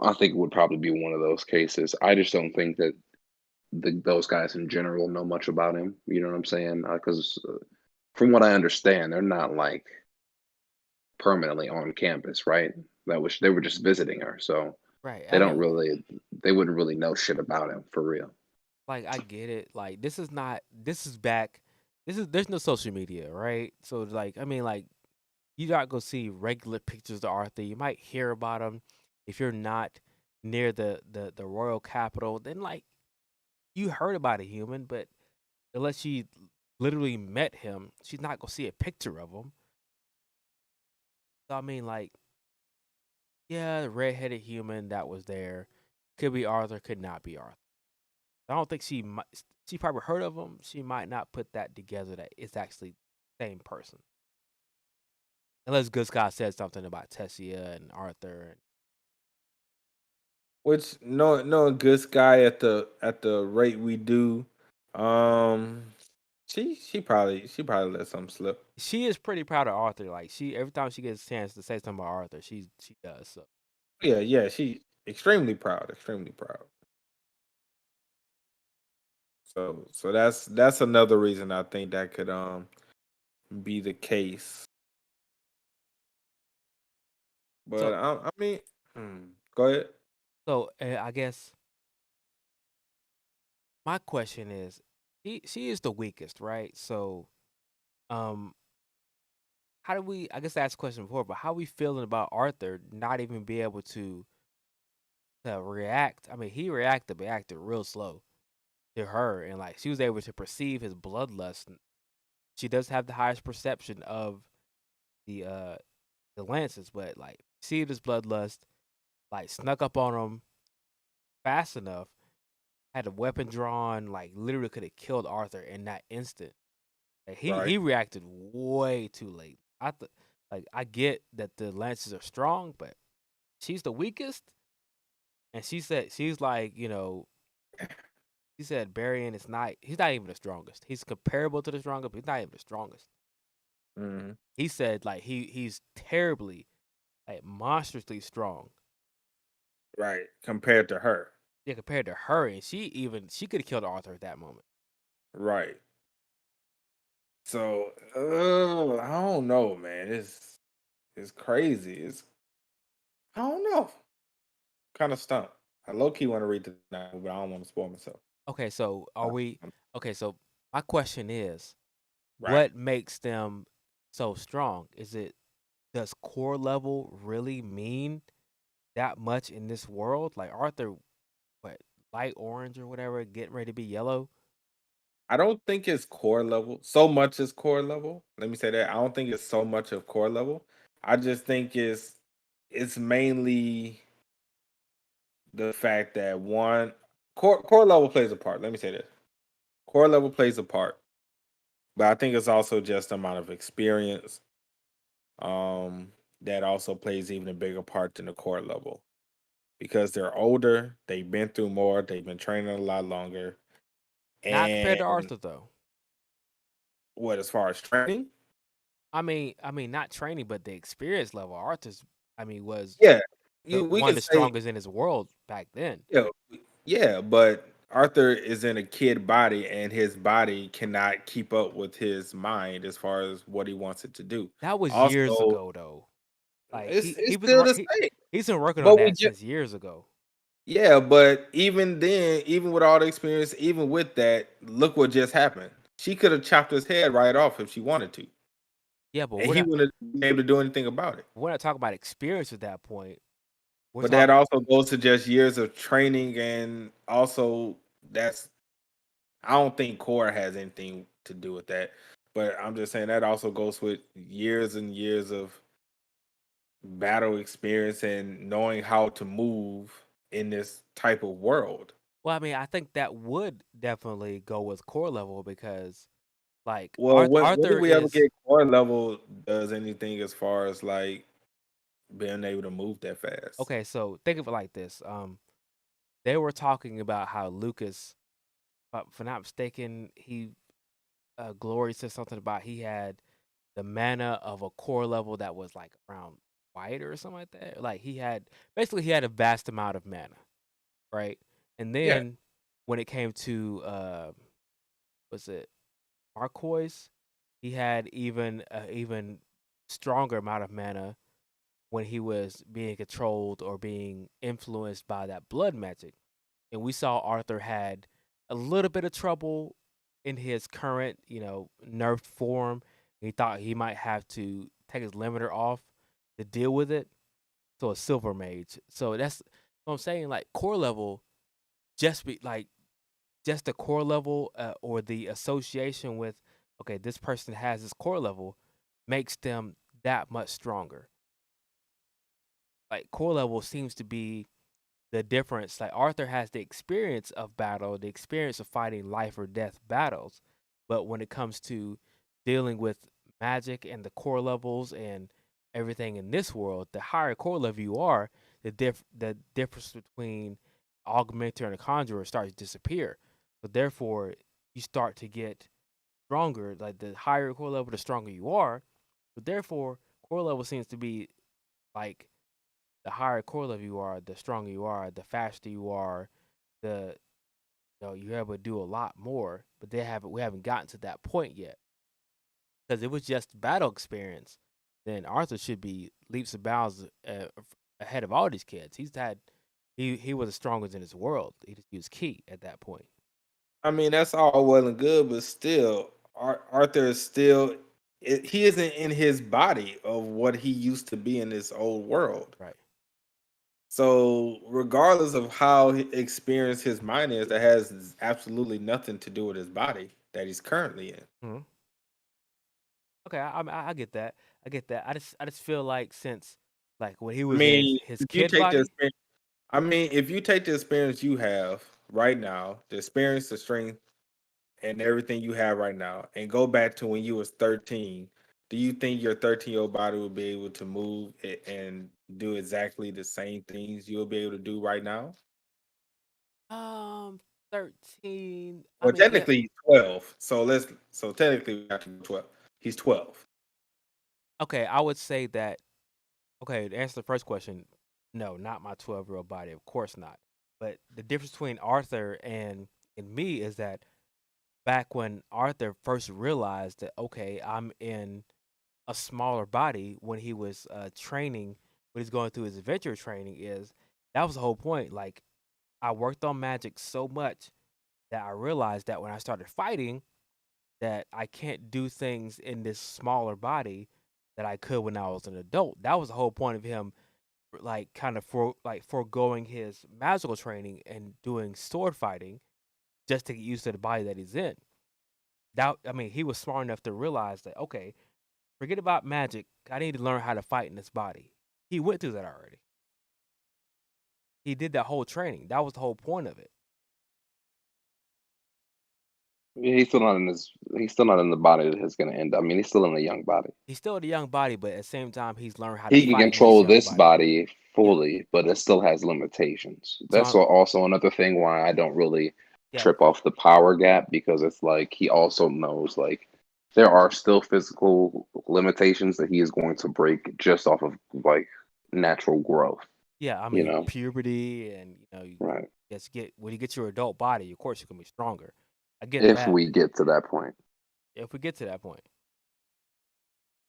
B: I think it would probably be one of those cases. I just don't think that those guys in general know much about him. You know what I'm saying? Because from what I understand, they're not like permanently on campus, right? They were just visiting her, so
C: right?
B: they
C: I
B: don't
C: know,
B: really they wouldn't really know shit about him for real.
C: like, I get it. Like, this is not. This is back. There's no social media, right? So, like, I mean, like, you not gonna see regular pictures of Arthur. You might hear about him if you're not near the royal capital. Then, like, you heard about a human, but unless she literally met him, she's not gonna see a picture of him. So, I mean, like, yeah, the redheaded human that was there could be Arthur, could not be Arthur. I don't think she might. She probably heard of him. She might not put that together that it's actually the same person, unless Good Scott said something about Tessia and Arthur. And
A: Which knowing good guy at the rate we do, um, she probably let something slip.
C: she is pretty proud of Arthur. Like, she every time she gets a chance to say something about Arthur, she does. So
A: Yeah, yeah, she extremely proud, extremely proud. So that's another reason I think that could be the case. But
C: so
A: I mean, go ahead.
C: I guess my question is, she is the weakest, right? So um, how do we? I guess I asked the question before, but how we feeling about Arthur not even be able to react? I mean, he reacted, but acted real slow to her, and like she was able to perceive his bloodlust. She does have the highest perception of the uh the lances, but like see his bloodlust, like snuck up on him fast enough, had a weapon drawn, like literally could have killed Arthur in that instant. Like,
A: Right.
C: he reacted way too late. Like, I get that the lances are strong, but she's the weakest, and she said she's like, she said Barian is not. He's not even the strongest. He's comparable to the strongest, but he's not even the strongest.
A: Hmm.
C: He said like he's terribly, like, monstrously strong.
A: Right. Compared to her.
C: Yeah, compared to her, and she could have killed Arthur at that moment.
A: Right. So I don't know, man. It's crazy. It's I don't know. Kind of stumped. I low key want to read the novel, but I don't want to spoil myself.
C: Okay, so are
A: Uh,
C: we?
A: um,
C: Okay, so my question is,
A: right.
C: what makes them so strong? Is it does core level really mean that much in this world? Like Arthur, what, light orange or whatever, getting ready to be yellow?
A: I don't think it's core level. So much is core level. Let me say that. I don't think it's so much of core level. I just think it's mainly the fact that one core level plays a part. Let me say this. Core level plays a part. But I think it's also just the amount of experience that also plays even a bigger part than the core level. Because they're older, they've been through more, they've been training a lot longer.
C: Not compared
A: And
C: to Arthur though.
A: what as far as training?
C: I mean, not training, but the experience level. Arthur's, was
A: Yeah. We
C: one of
A: can
C: the
A: say
C: strongest in his world back then.
A: yeah, yeah, but Arthur is in a kid body and his body cannot keep up with his mind as far as what he wants it to do.
C: That was years
A: Also,
C: ago though. Like
A: it's still the same.
C: he's been working on
A: But we
C: that
A: just
C: since years ago.
A: yeah, but even then, even with all the experience, even with that, look what just happened. she could have chopped his head right off if she wanted to,
C: Yeah, but
A: and he wouldn't be able to do anything about it.
C: we're not talking about experience at that point. We're
A: But that
C: talking.
A: also goes to just years of training, and also that's I don't think core has anything to do with that. But I'm just saying that also goes with years and years of battle experience and knowing how to move in this type of world.
C: Well, I mean, I think that would definitely go with core level because, like,
A: Well, when did
C: Arthur
A: we ever
C: is
A: get core level does anything as far as like being able to move that fast?
C: okay. So think of it like this. They were talking about how Lucas, if I'm not mistaken, Glory said something about he had the mana of a core level that was like around white or something like that. Like he had a vast amount of mana, right? And
A: Yeah.
C: then when it came to was it Marquois, he had even stronger amount of mana when he was being controlled or being influenced by that blood magic. And we saw Arthur had a little bit of trouble in his current, nerfed form. He thought he might have to take his limiter off to deal with it. So a silver mage. So that's what I'm saying. Like core level, just the core level or the association with, okay, this person has this core level, makes them that much stronger. Like core level seems to be the difference. Like Arthur has the experience of battle, the experience of fighting life or death battles, but when it comes to dealing with magic and the core levels and everything in this world, the higher core level you are, the difference between augmenter and a conjurer starts to disappear. So therefore, you start to get stronger. Like the higher core level, the stronger you are. But therefore, core level seems to be like the higher core level you are, the stronger you are, the faster you are, the you're able to do a lot more. But we haven't gotten to that point yet because it was just battle experience. Then Arthur should be leaps and bounds ahead of all these kids. He was the strongest in his world. He was key at that point.
A: I mean, that's all well and good, but still, Arthur is still he isn't in his body of what he used to be in this old world.
C: Right.
A: So, regardless of how experienced his mind is, that has absolutely nothing to do with his body that he's currently in.
C: Mhm. Okay, I get that. I get that. I just feel like since like when he
A: I
C: was in
A: mean,
C: his
A: if you
C: kid
A: take the
C: body,
A: experience, I mean, if you take the experience you have right now, the experience, the strength, and everything you have right now, and go back to when you was 13, do you think your 13-year-old body will be able to move and do exactly the same things you'll be able to do right now?
C: um, 13. I
A: Well,
C: mean, yeah.
A: technically he's 12. So technically we have to go 12. He's 12.
C: Okay, I would say that. Okay, to answer the first question, no, not my 12-year-old body. Of course not. But the difference between Arthur and me is that back when Arthur first realized that, okay, I'm in a smaller body when he was training, when he's going through his adventure training, is that was the whole point. Like, I worked on magic so much that I realized that when I started fighting, that I can't do things in this smaller body that I could when I was an adult. That was the whole point of him like kind of foregoing his magical training and doing sword fighting just to get used to the body that he's in. That I mean, he was smart enough to realize that okay, forget about magic. I need to learn how to fight in this body. He went through that already. He did that whole training. That was the whole point of it.
B: Yeah, he's still not in the body that he's gonna end up. I mean, he's still in a young body.
C: He's still in a young body, but at the same time, he's learned how to
B: He can
C: fight in this
B: control
C: young
B: this
C: body.
B: body
C: Yeah.
B: fully, but it still has limitations.
C: So
B: That's also another thing why I don't really
C: yeah,
B: trip off the power gap, because it's like he also knows like there are still physical limitations that he is going to break just off of like natural growth,
C: yeah. I
B: you
C: mean,
B: know?
C: puberty, and you
B: Right.
C: just get when you get your adult body. Of course, you can be stronger. I get
B: If
C: that.
B: we get to that point.
C: If we get to that point.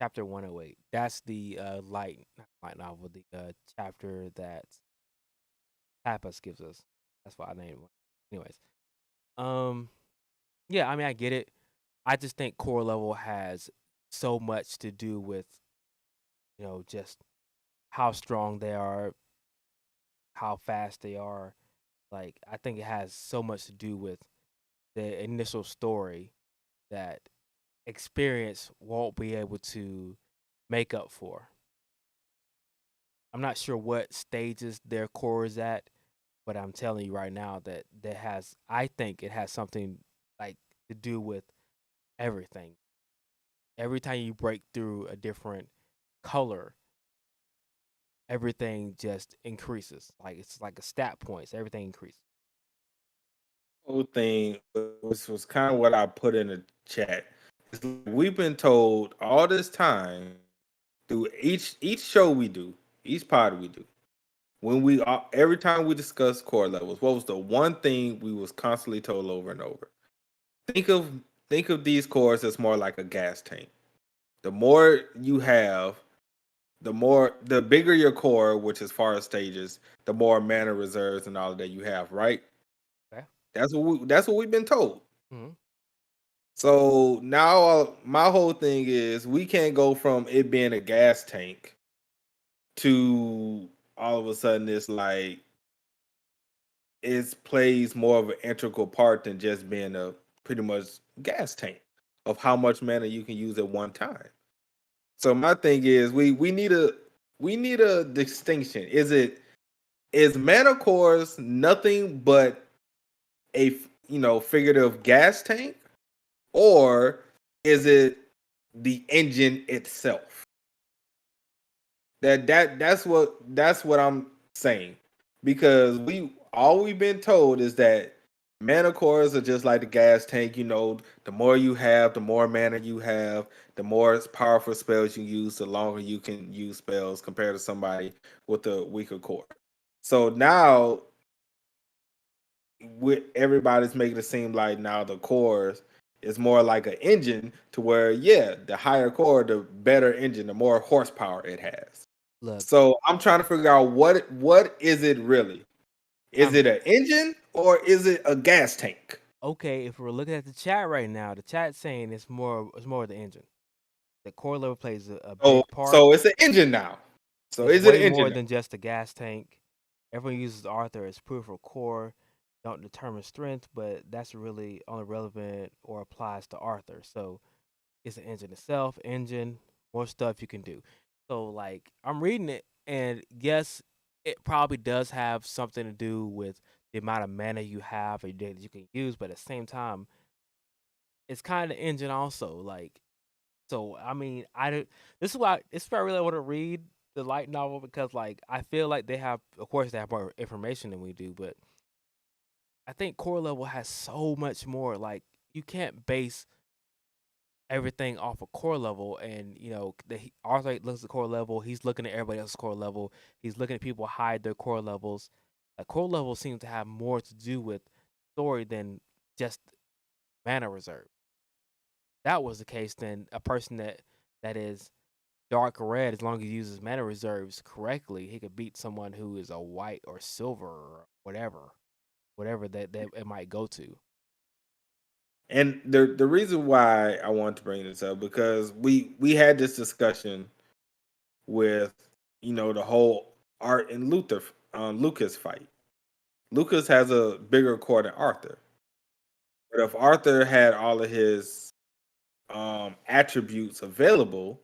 C: Chapter 108. That's the not light novel, the chapter that Tapas gives us. That's why I named it. Anyways, um, yeah, I mean, I get it. I just think core level has so much to do with, just how strong they are, how fast they are. Like, I think it has so much to do with the initial story that experience won't be able to make up for. I'm not sure what stages their core is at, but I'm telling you right now I think it has something like to do with everything. Every time you break through a different color, everything just increases. Like it's like a stat points, everything increases.
A: Whole thing was kind of what I put in the chat. It's like we've been told all this time through each show we do, each pod we do. When every time we discuss core levels, what was the one thing we was constantly told over and over? Think of think of these cores as more like a gas tank. The more you have, the bigger your core, which is far as stages, the more mana reserves and all of that you have, right?
C: Okay.
A: That's what we've been told.
C: Mm-hmm.
A: So now my whole thing is we can't go from it being a gas tank to all of a sudden it's like it plays more of an integral part than just being a pretty much gas tank of how much mana you can use at one time. So my thing is we need a distinction. Is mana cores nothing but a figurative gas tank, or is it the engine itself? That's what I'm saying. Because we've been told is that mana cores are just like the gas tank, the more you have, the more mana you have, the more powerful spells you use, the longer you can use spells compared to somebody with a weaker core. So now everybody's making it seem like now the cores is more like an engine to where, yeah, the higher core, the better engine, the more horsepower it has.
C: Look,
A: So I'm trying to figure out what is it really? Is
C: I'm
A: it an engine or is it a gas tank?
C: okay. If we're looking at the chat right now, the chat's saying it's more of the engine. The core level plays a
A: Oh,
C: big part.
A: so it's an engine now. So
C: It's
A: is it
C: way
A: an engine
C: more
A: now?
C: than just a gas tank. Everyone uses Arthur as proof of core. Don't determine strength, but that's really only relevant or applies to Arthur. So it's an engine itself, engine, more stuff you can do. So like I'm reading it, and yes, it probably does have something to do with the amount of mana you have or that you can use, but at the same time, it's kind of engine also. Like so, I mean, I don't. This is why I really want to read the light novel because, like, I feel like of course, they have more information than we do, but I think core level has so much more. Like, you can't base everything off of core level, and Arthur looks at core level. He's looking at everybody else's core level. He's looking at people hide their core levels. Like, core level seems to have more to do with story than just mana reserve. That was the case, then a person that is dark red, as long as he uses mana reserves correctly, he could beat someone who is a white or silver or whatever that it might go to.
A: And the reason why I want to bring this up because we had this discussion with the whole Art and Lucas fight. Lucas has a bigger core than Arthur. But if Arthur had all of his attributes available,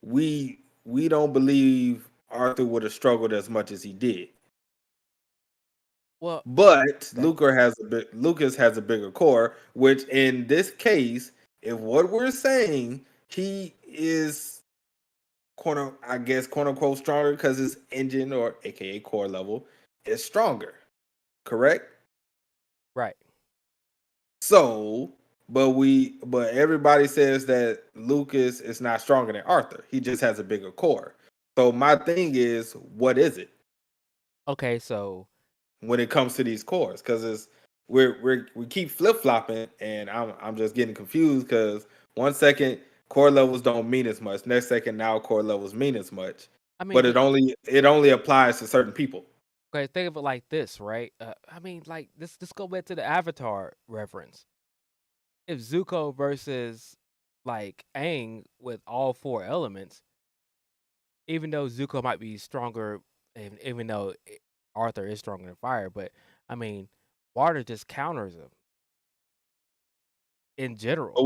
A: we don't believe Arthur would have struggled as much as he did.
C: Well,
A: But
C: okay,
A: Lucas has a bigger core, which in this case, if what we're saying, he is I guess quote unquote stronger because his engine or aka core level is stronger. Correct?
C: right.
A: So, but everybody says that Lucas is not stronger than Arthur. He just has a bigger core. So my thing is, what is it
C: Okay, so
A: when it comes to these cores? Because we keep flip flopping, and I'm just getting confused because one second core levels don't mean as much, next second now core levels mean as much,
C: I mean,
A: but it only applies to certain people.
C: okay, think of it like this, right? I mean, like this. Let's go back to the Avatar reference. if Zuko versus like Aang with all four elements, even though Zuko might be stronger, even though Arthur is stronger than fire, but I mean, water just counters him in
A: But
C: general.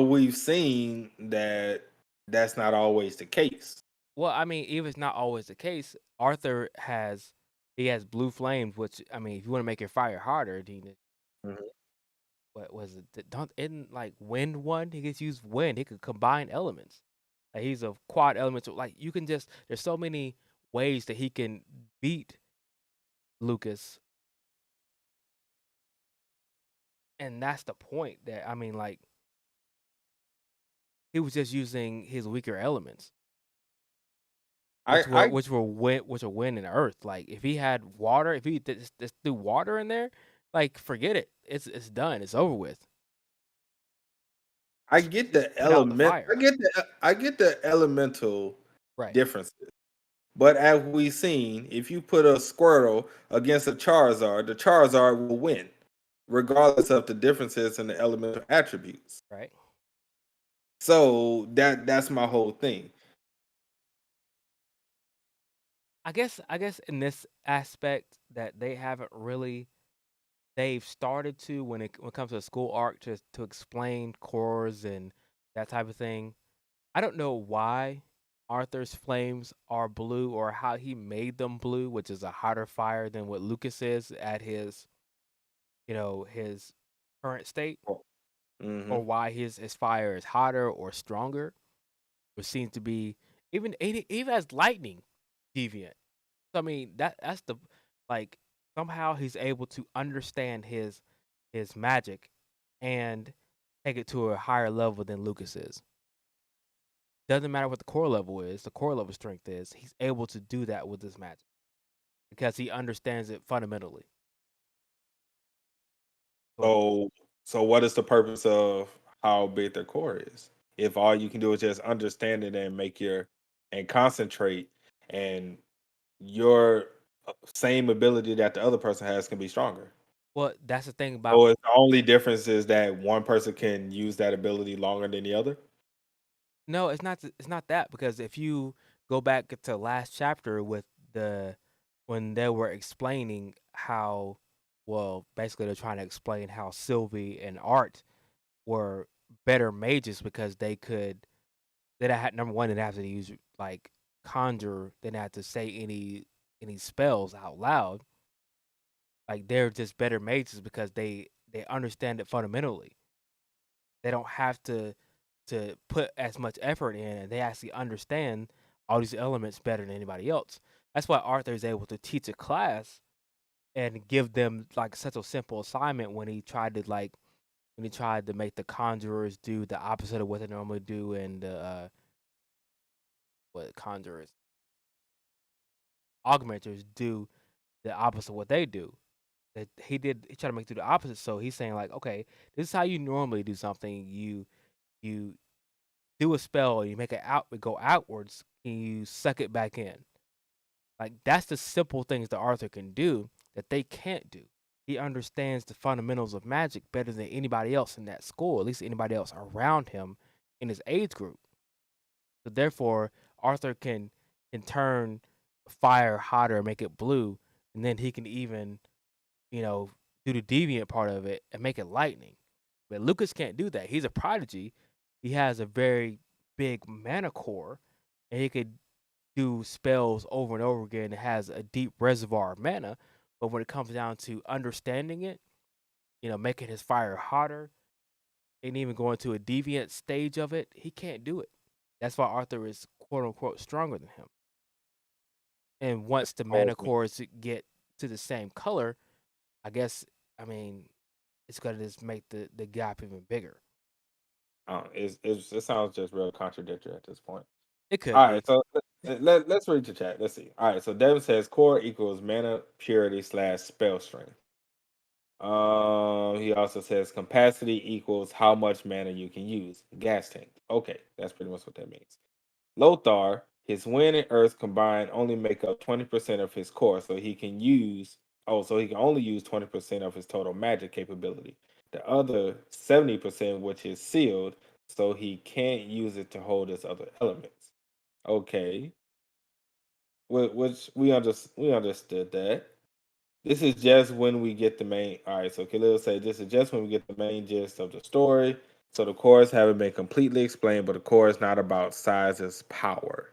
A: we've seen that that's not always the case.
C: Well, I mean, even if it's not always the case, Arthur has blue flames, which I mean, if you want to make your fire harder, then
A: Mhm.
C: what was it? Don't isn't like wind one? He gets used wind. He could combine elements. Like he's a quad elemental. Like you can just there's so many ways that he can beat Lucas, and that's the point. That I mean, like he was just using his weaker elements,
A: I I
C: which were wind and earth. Like if he had water, if he just threw water in there, like forget it. It's done. It's over with.
A: I get
C: Just
A: the
C: put out the
A: element.
C: fire.
A: I get the elemental
C: Right.
A: differences. But as we've seen, if you put a Squirtle against a Charizard, the Charizard will win, regardless of the differences in the elemental attributes.
C: Right.
A: So that's my whole thing.
C: I guess in this aspect that they haven't really they've started to when it comes to the school arc to explain cores and that type of thing. I don't know why Arthur's flames are blue or how he made them blue, which is a hotter fire than what Lucas is at his current state,
A: Mm-hmm.
C: or why his fire is hotter or stronger, which seems to be even as lightning deviant. So I mean that's the like somehow he's able to understand his magic and take it to a higher level than Lucas is. Doesn't matter what the core level is, the core level strength is. He's able to do that with his magic because he understands it fundamentally. So
A: So so what is the purpose of how big their core is? If all you can do is just understand it and make your and concentrate and your same ability that the other person has can be stronger.
C: well, that's the thing about
A: So it's the only difference is that one person can use that ability longer than the other.
C: no, it's not that because if you go back to last chapter with the when they were explaining how well basically they're trying to explain how Sylvie and Art were better mages because they didn't have number one, they didn't have to use like conjure, they didn't have to say any spells out loud. Like they're just better mages because they understand it fundamentally. They don't have to put as much effort in, and they actually understand all these elements better than anybody else. That's why Arthur is able to teach a class and give them like such a simple assignment when he tried to make the conjurers do the opposite of what they normally do and what conjurers augmenters do the opposite of what they do. That he tried to make do the opposite. So he's saying like, okay, this is how you normally do something. You do a spell, you make it go outwards, and you suck it back in. Like that's the simple things that Arthur can do that they can't do. He understands the fundamentals of magic better than anybody else in that school, at least anybody else around him in his age group. So therefore, Arthur can turn fire hotter, make it blue, and then he can even you know, do the deviant part of it and make it lightning. But Lucas can't do that. He's a prodigy. He has a very big mana core, and he could do spells over and over again. It has a deep reservoir of mana. But when it comes down to understanding it, making his fire hotter, and even going to a deviant stage of it, he can't do it. That's why Arthur is quote unquote stronger than him. And once the mana
A: Oh,
C: cores get to the same color, I guess I mean it's gonna just make the gap even bigger.
A: it sounds just real contradictory at this point.
C: It could
A: All
C: be.
A: right, so let's read the chat. Let's see. All right, so Devin says core equals mana purity slash spell strength. He also says capacity equals how much mana you can use. Gas tank. Okay, that's pretty much what that means. Lothar, his wind and earth combined only make up 20% of his core, so he can only use 20% of his total magic capability. the other 70%, which is sealed, so he can't use it to hold his other elements. Okay, which we understood that. This is just when we get the main. All right, so Khalil say this is just when we get the main gist of the story. So the cores haven't been completely explained, but the core is not about size as power.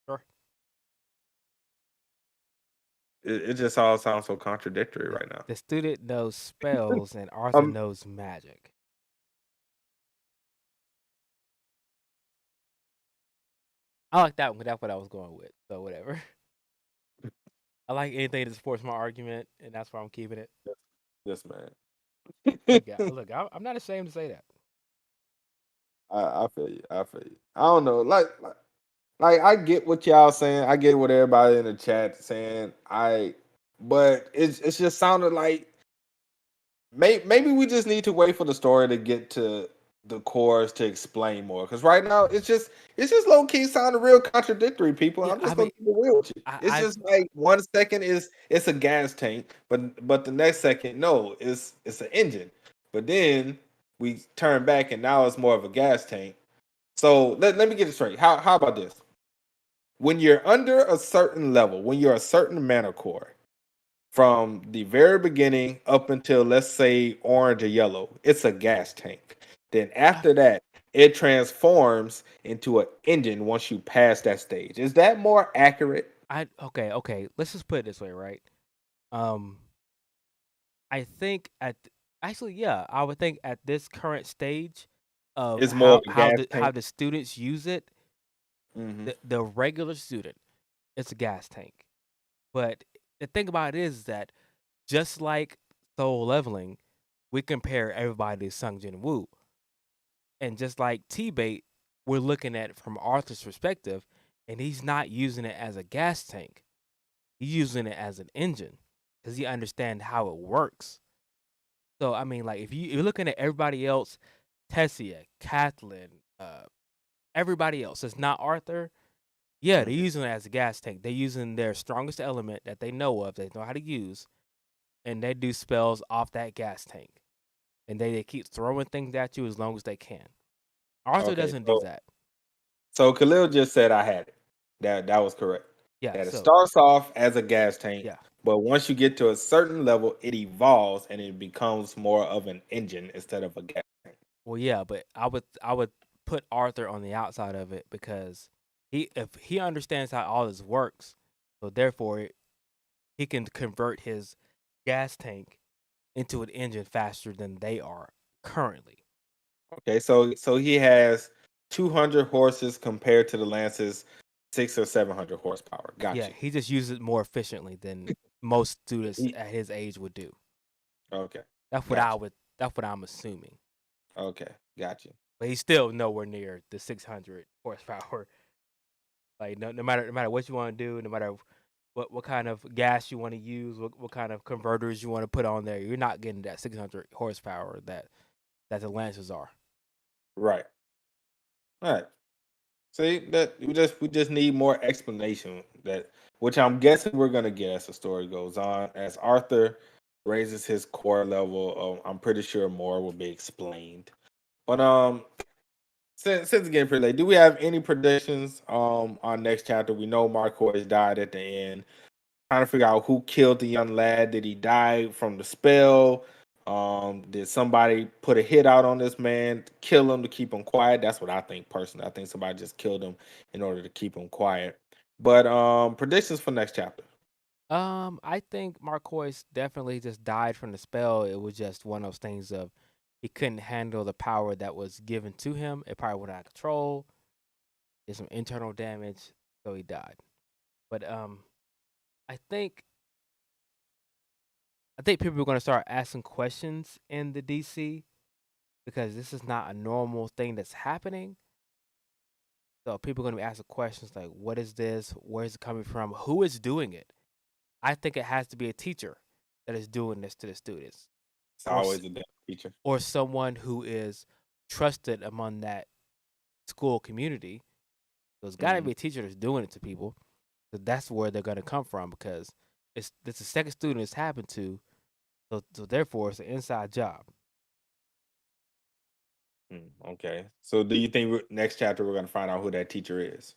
C: Sure.
A: It just all sounds so contradictory right now.
C: The student knows spells and Arthur
A: Um,
C: knows magic. I like that one. That's what I was going with. So whatever. I like anything that supports my argument, and that's why I'm keeping it.
A: yes, man.
C: Look, I'm not ashamed to say that.
A: I feel you. I feel you. I don't know. Like I get what y'all saying. I get what everybody in the chat saying. But it's just sounded like maybe we just need to wait for the story to get to the cores to explain more. Because right now it's just low key sounding real contradictory. People,
C: Yeah,
A: I'm
C: I
A: just gonna
C: mean,
A: keep it real with you. It's
C: I
A: just like 1 second is it's a gas tank, but the next second no, it's an engine. But then we turn back and now it's more of a gas tank. So let me get it straight. How about this? When you're under a certain level, when you're a certain mana core, from the very beginning up until let's say orange or yellow, it's a gas tank. Then
C: I,
A: after that, it transforms into an engine once you pass that stage. Is that more accurate?
C: okay. Let's just put it this way, right? Um, I think actually, yeah, I would think at this current stage of
A: It's more of a gas
C: how
A: tank.
C: the students use it,
A: Hmm.
C: the regular student, it's a gas tank. But the thing about it is that just like soul leveling, we compare everybody to Sung Jin Woo. And just like T-Bait, we're looking at it from Arthur's perspective, and he's not using it as a gas tank. He's using it as an engine because he understands how it works. So I mean, like if you're looking at everybody else, Tessia, Kathleen, everybody else, it's not Arthur. Yeah, they're
A: Hmm.
C: using it as a gas tank. They're using their strongest element that they know of, they know how to use, and they do spells off that gas tank. And they keep throwing things at you as long as they can. Arthur
A: Okay,
C: doesn't do
A: so
C: that.
A: Khalil just said I had it. That was correct.
C: Yeah,
A: That it
C: so
A: starts off as a gas tank,
C: yeah.
A: but once you get to a certain level, it evolves and it becomes more of an engine instead of a gas tank.
C: Well, yeah, but I would put Arthur on the outside of it because if he understands how all this works, so therefore he can convert his gas tank into an engine faster than they are currently.
A: Okay, so he has 200 horses compared to the Lance's 600 or 700 horsepower. Got
C: Yeah,
A: you.
C: he just uses it more efficiently than most students
A: He-
C: at his age would do.
A: okay,
C: That's what
A: got you.
C: that's what I'm assuming.
A: Okay, got you.
C: But he's still nowhere near the 600 horsepower. Like no matter what you want to do, no matter what kind of gas you want to use, what kind of converters you want to put on there, you're not getting that 600 horsepower that the Lancers are.
A: Right. All right. See that we just need more explanation that which I'm guessing we're gonna get as the story goes on. As Arthur raises his core level, I'm pretty sure more will be explained. But since it's getting pretty late, do we have any predictions on next chapter? We know Marquez died at the end. Trying to figure out who killed the young lad. Did he die from the spell? Did somebody put a hit out on this man, to kill him to keep him quiet? That's what I think personally. I think somebody just killed him in order to keep him quiet. But predictions for next chapter.
C: I think Marquez definitely just died from the spell. It was just one of those things of he couldn't handle the power that was given to him. It probably went out of control. Did some internal damage, so he died. But I think I think people are going to start asking questions in the DC because this is not a normal thing that's happening. So people are going to be asking questions like, "What is this? Where is it coming from? Who is doing it?" I think it has to be a teacher that is doing this to the students,
A: It's
C: or
A: always a damn feature.
C: or someone who is trusted among that school community. So it's got to
A: Hmm.
C: be a teacher that's doing it to people. So that's where they're going to come from because it's the second student it's happened to, So therefore, it's an inside job.
A: Okay. So do you think next chapter we're gonna find out who that teacher is?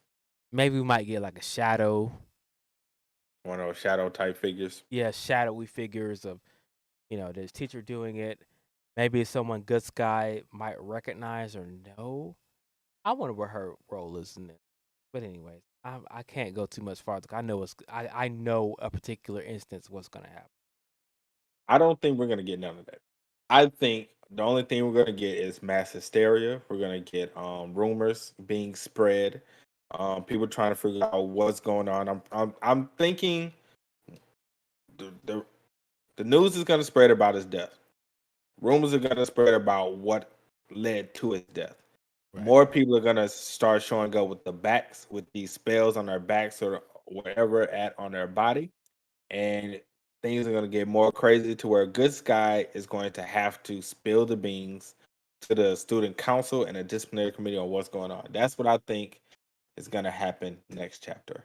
C: Maybe we might get like a shadow.
A: One of those shadow type figures.
C: Yeah, shadowy figures of this teacher doing it. Maybe it's someone Good Sky might recognize or know. I wonder what her role is in it. But anyways, I can't go too much farther. I know a particular instance what's gonna happen.
A: I don't think we're gonna get none of that. I think the only thing we're gonna get is mass hysteria. We're gonna get rumors being spread, people trying to figure out what's going on. I'm thinking the, the the news is gonna spread about his death. Rumors are gonna spread about what led to his death.
C: Right.
A: More people are gonna start showing up with the backs, with these spells on their backs or wherever at on their body, and things are gonna get more crazy to where Good Sky is going to have to spill the beans to the student council and the disciplinary committee on what's going on. That's what I think is gonna happen next chapter.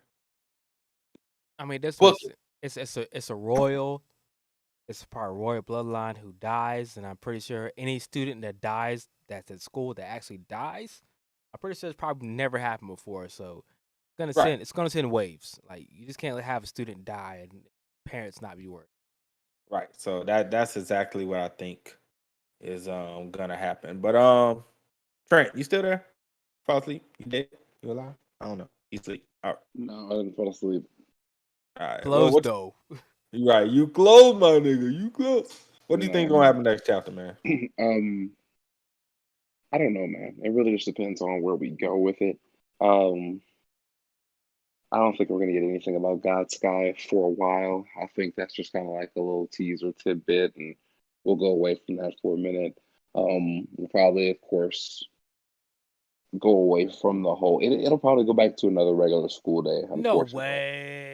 C: I mean, this
A: Book
C: makes
A: it.
C: it. It's a royal. It's part of royal bloodline who dies, and I'm pretty sure any student that dies that's at school that actually dies, I'm pretty sure it's probably never happened before. So
A: Right,
C: it's gonna send waves. Like you just can't have a student die and parents not be worried.
A: right. So that's exactly what I think is gonna happen. But Trent, you still there? Fall asleep? You dead? You alive? I don't know. You sleep. All right.
B: No, I didn't fall asleep.
A: All right. Well,
C: Closed
A: what
C: though.
A: you right? You close, my nigga. You close. What do you think gonna
B: No,
A: happen next chapter, man?
B: I don't know, man. It really just depends on where we go with it. Um, I don't think we're gonna get anything about God Sky for a while. I think that's just kind of like a little teaser tidbit, and we'll go away from that for a minute. We'll probably, of course, go away from the whole. It'll probably go back to another regular school day.
C: No
B: Unfortunately,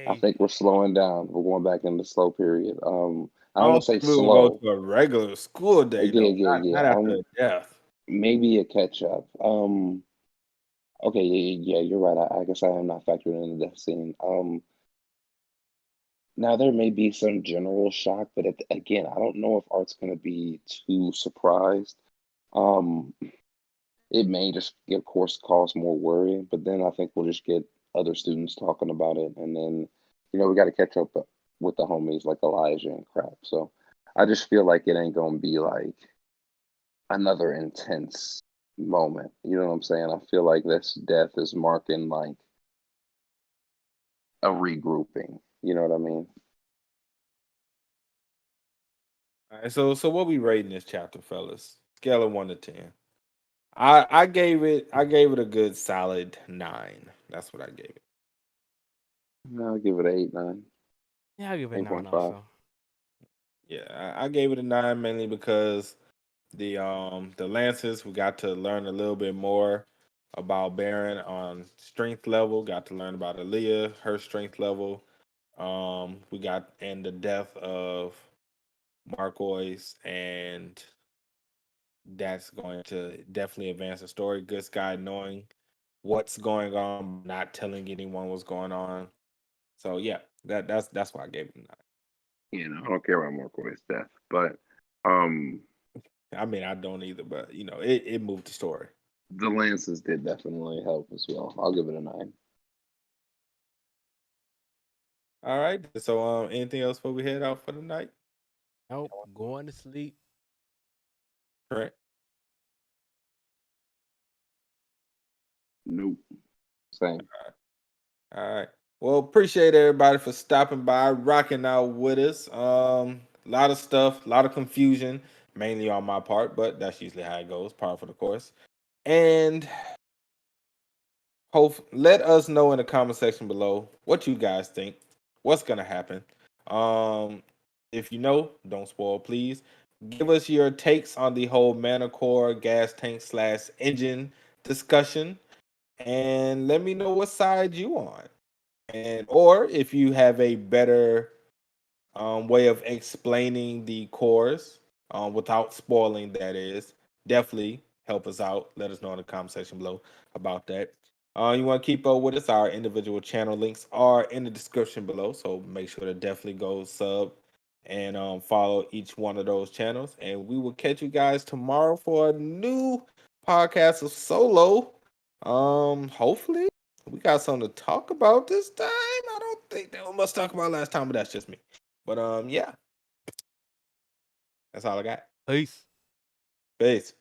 B: I
C: way.
B: think we're slowing down. We're going back in the slow period. I
A: I
B: don't want
A: don't
B: to say
A: think we will go
B: slow.
A: to a regular school day
B: Yeah,
A: though.
B: yeah, yeah.
A: Not after a death.
B: Maybe a catch up. Okay, yeah, you're right. I guess I am not factoring in the death scene. Now there may be some general shock, but again, I don't know if Art's going to be too surprised. Um, it may just, of course, cause more worry, but then I think we'll just get other students talking about it, and then, we got to catch up with the homies like Elijah and crap. So I just feel like it ain't going to be like another intense moment. You know what I'm saying? I feel like this death is marking like a regrouping. You know what I mean?
A: All right, so what we rating this chapter, fellas? Scale of 1 to 10. I gave it a good solid 9. That's what I gave it.
B: I'll give it an 8, 9,
C: Yeah, I'll give it 9
B: 8.5.
C: also.
A: Yeah, I gave it a 9 mainly because the Lancers, we got to learn a little bit more about Baron on strength level, got to learn about Aaliyah, her strength level. We got and the death of Marcois, and that's going to definitely advance the story. Good Sky knowing what's going on, not telling anyone what's going on. So yeah, that's why I gave it a 9.
B: I don't care about Marco's death, but um,
A: I mean, I don't either, but it moved the story.
B: the Lances did definitely help as well. I'll give it a 9.
A: All right. So anything else before we head out for the night?
C: Nope. Going to sleep.
A: Correct.
B: Nope. Same.
A: All right. Well, appreciate everybody for stopping by, rocking out with us. A lot of stuff, a lot of confusion, mainly on my part, but that's usually how it goes, par for the course. And let us know in the comment section below what you guys think. What's gonna happen? Um, if you know, don't spoil, please. Give us your takes on the whole mana core gas tank slash engine discussion, and let me know what side you on. And or if you have a better way of explaining the cores without spoiling, that is, definitely help us out. Let us know in the comment section below about that. You want to keep up with us? Our individual channel links are in the description below, so make sure to definitely go sub and follow each one of those channels. And we will catch you guys tomorrow for a new podcast of Solo. Hopefully we got something to talk about this time. I don't think there was much to talk about last time, but that's just me. But yeah, that's all I got.
C: Peace.
A: Peace.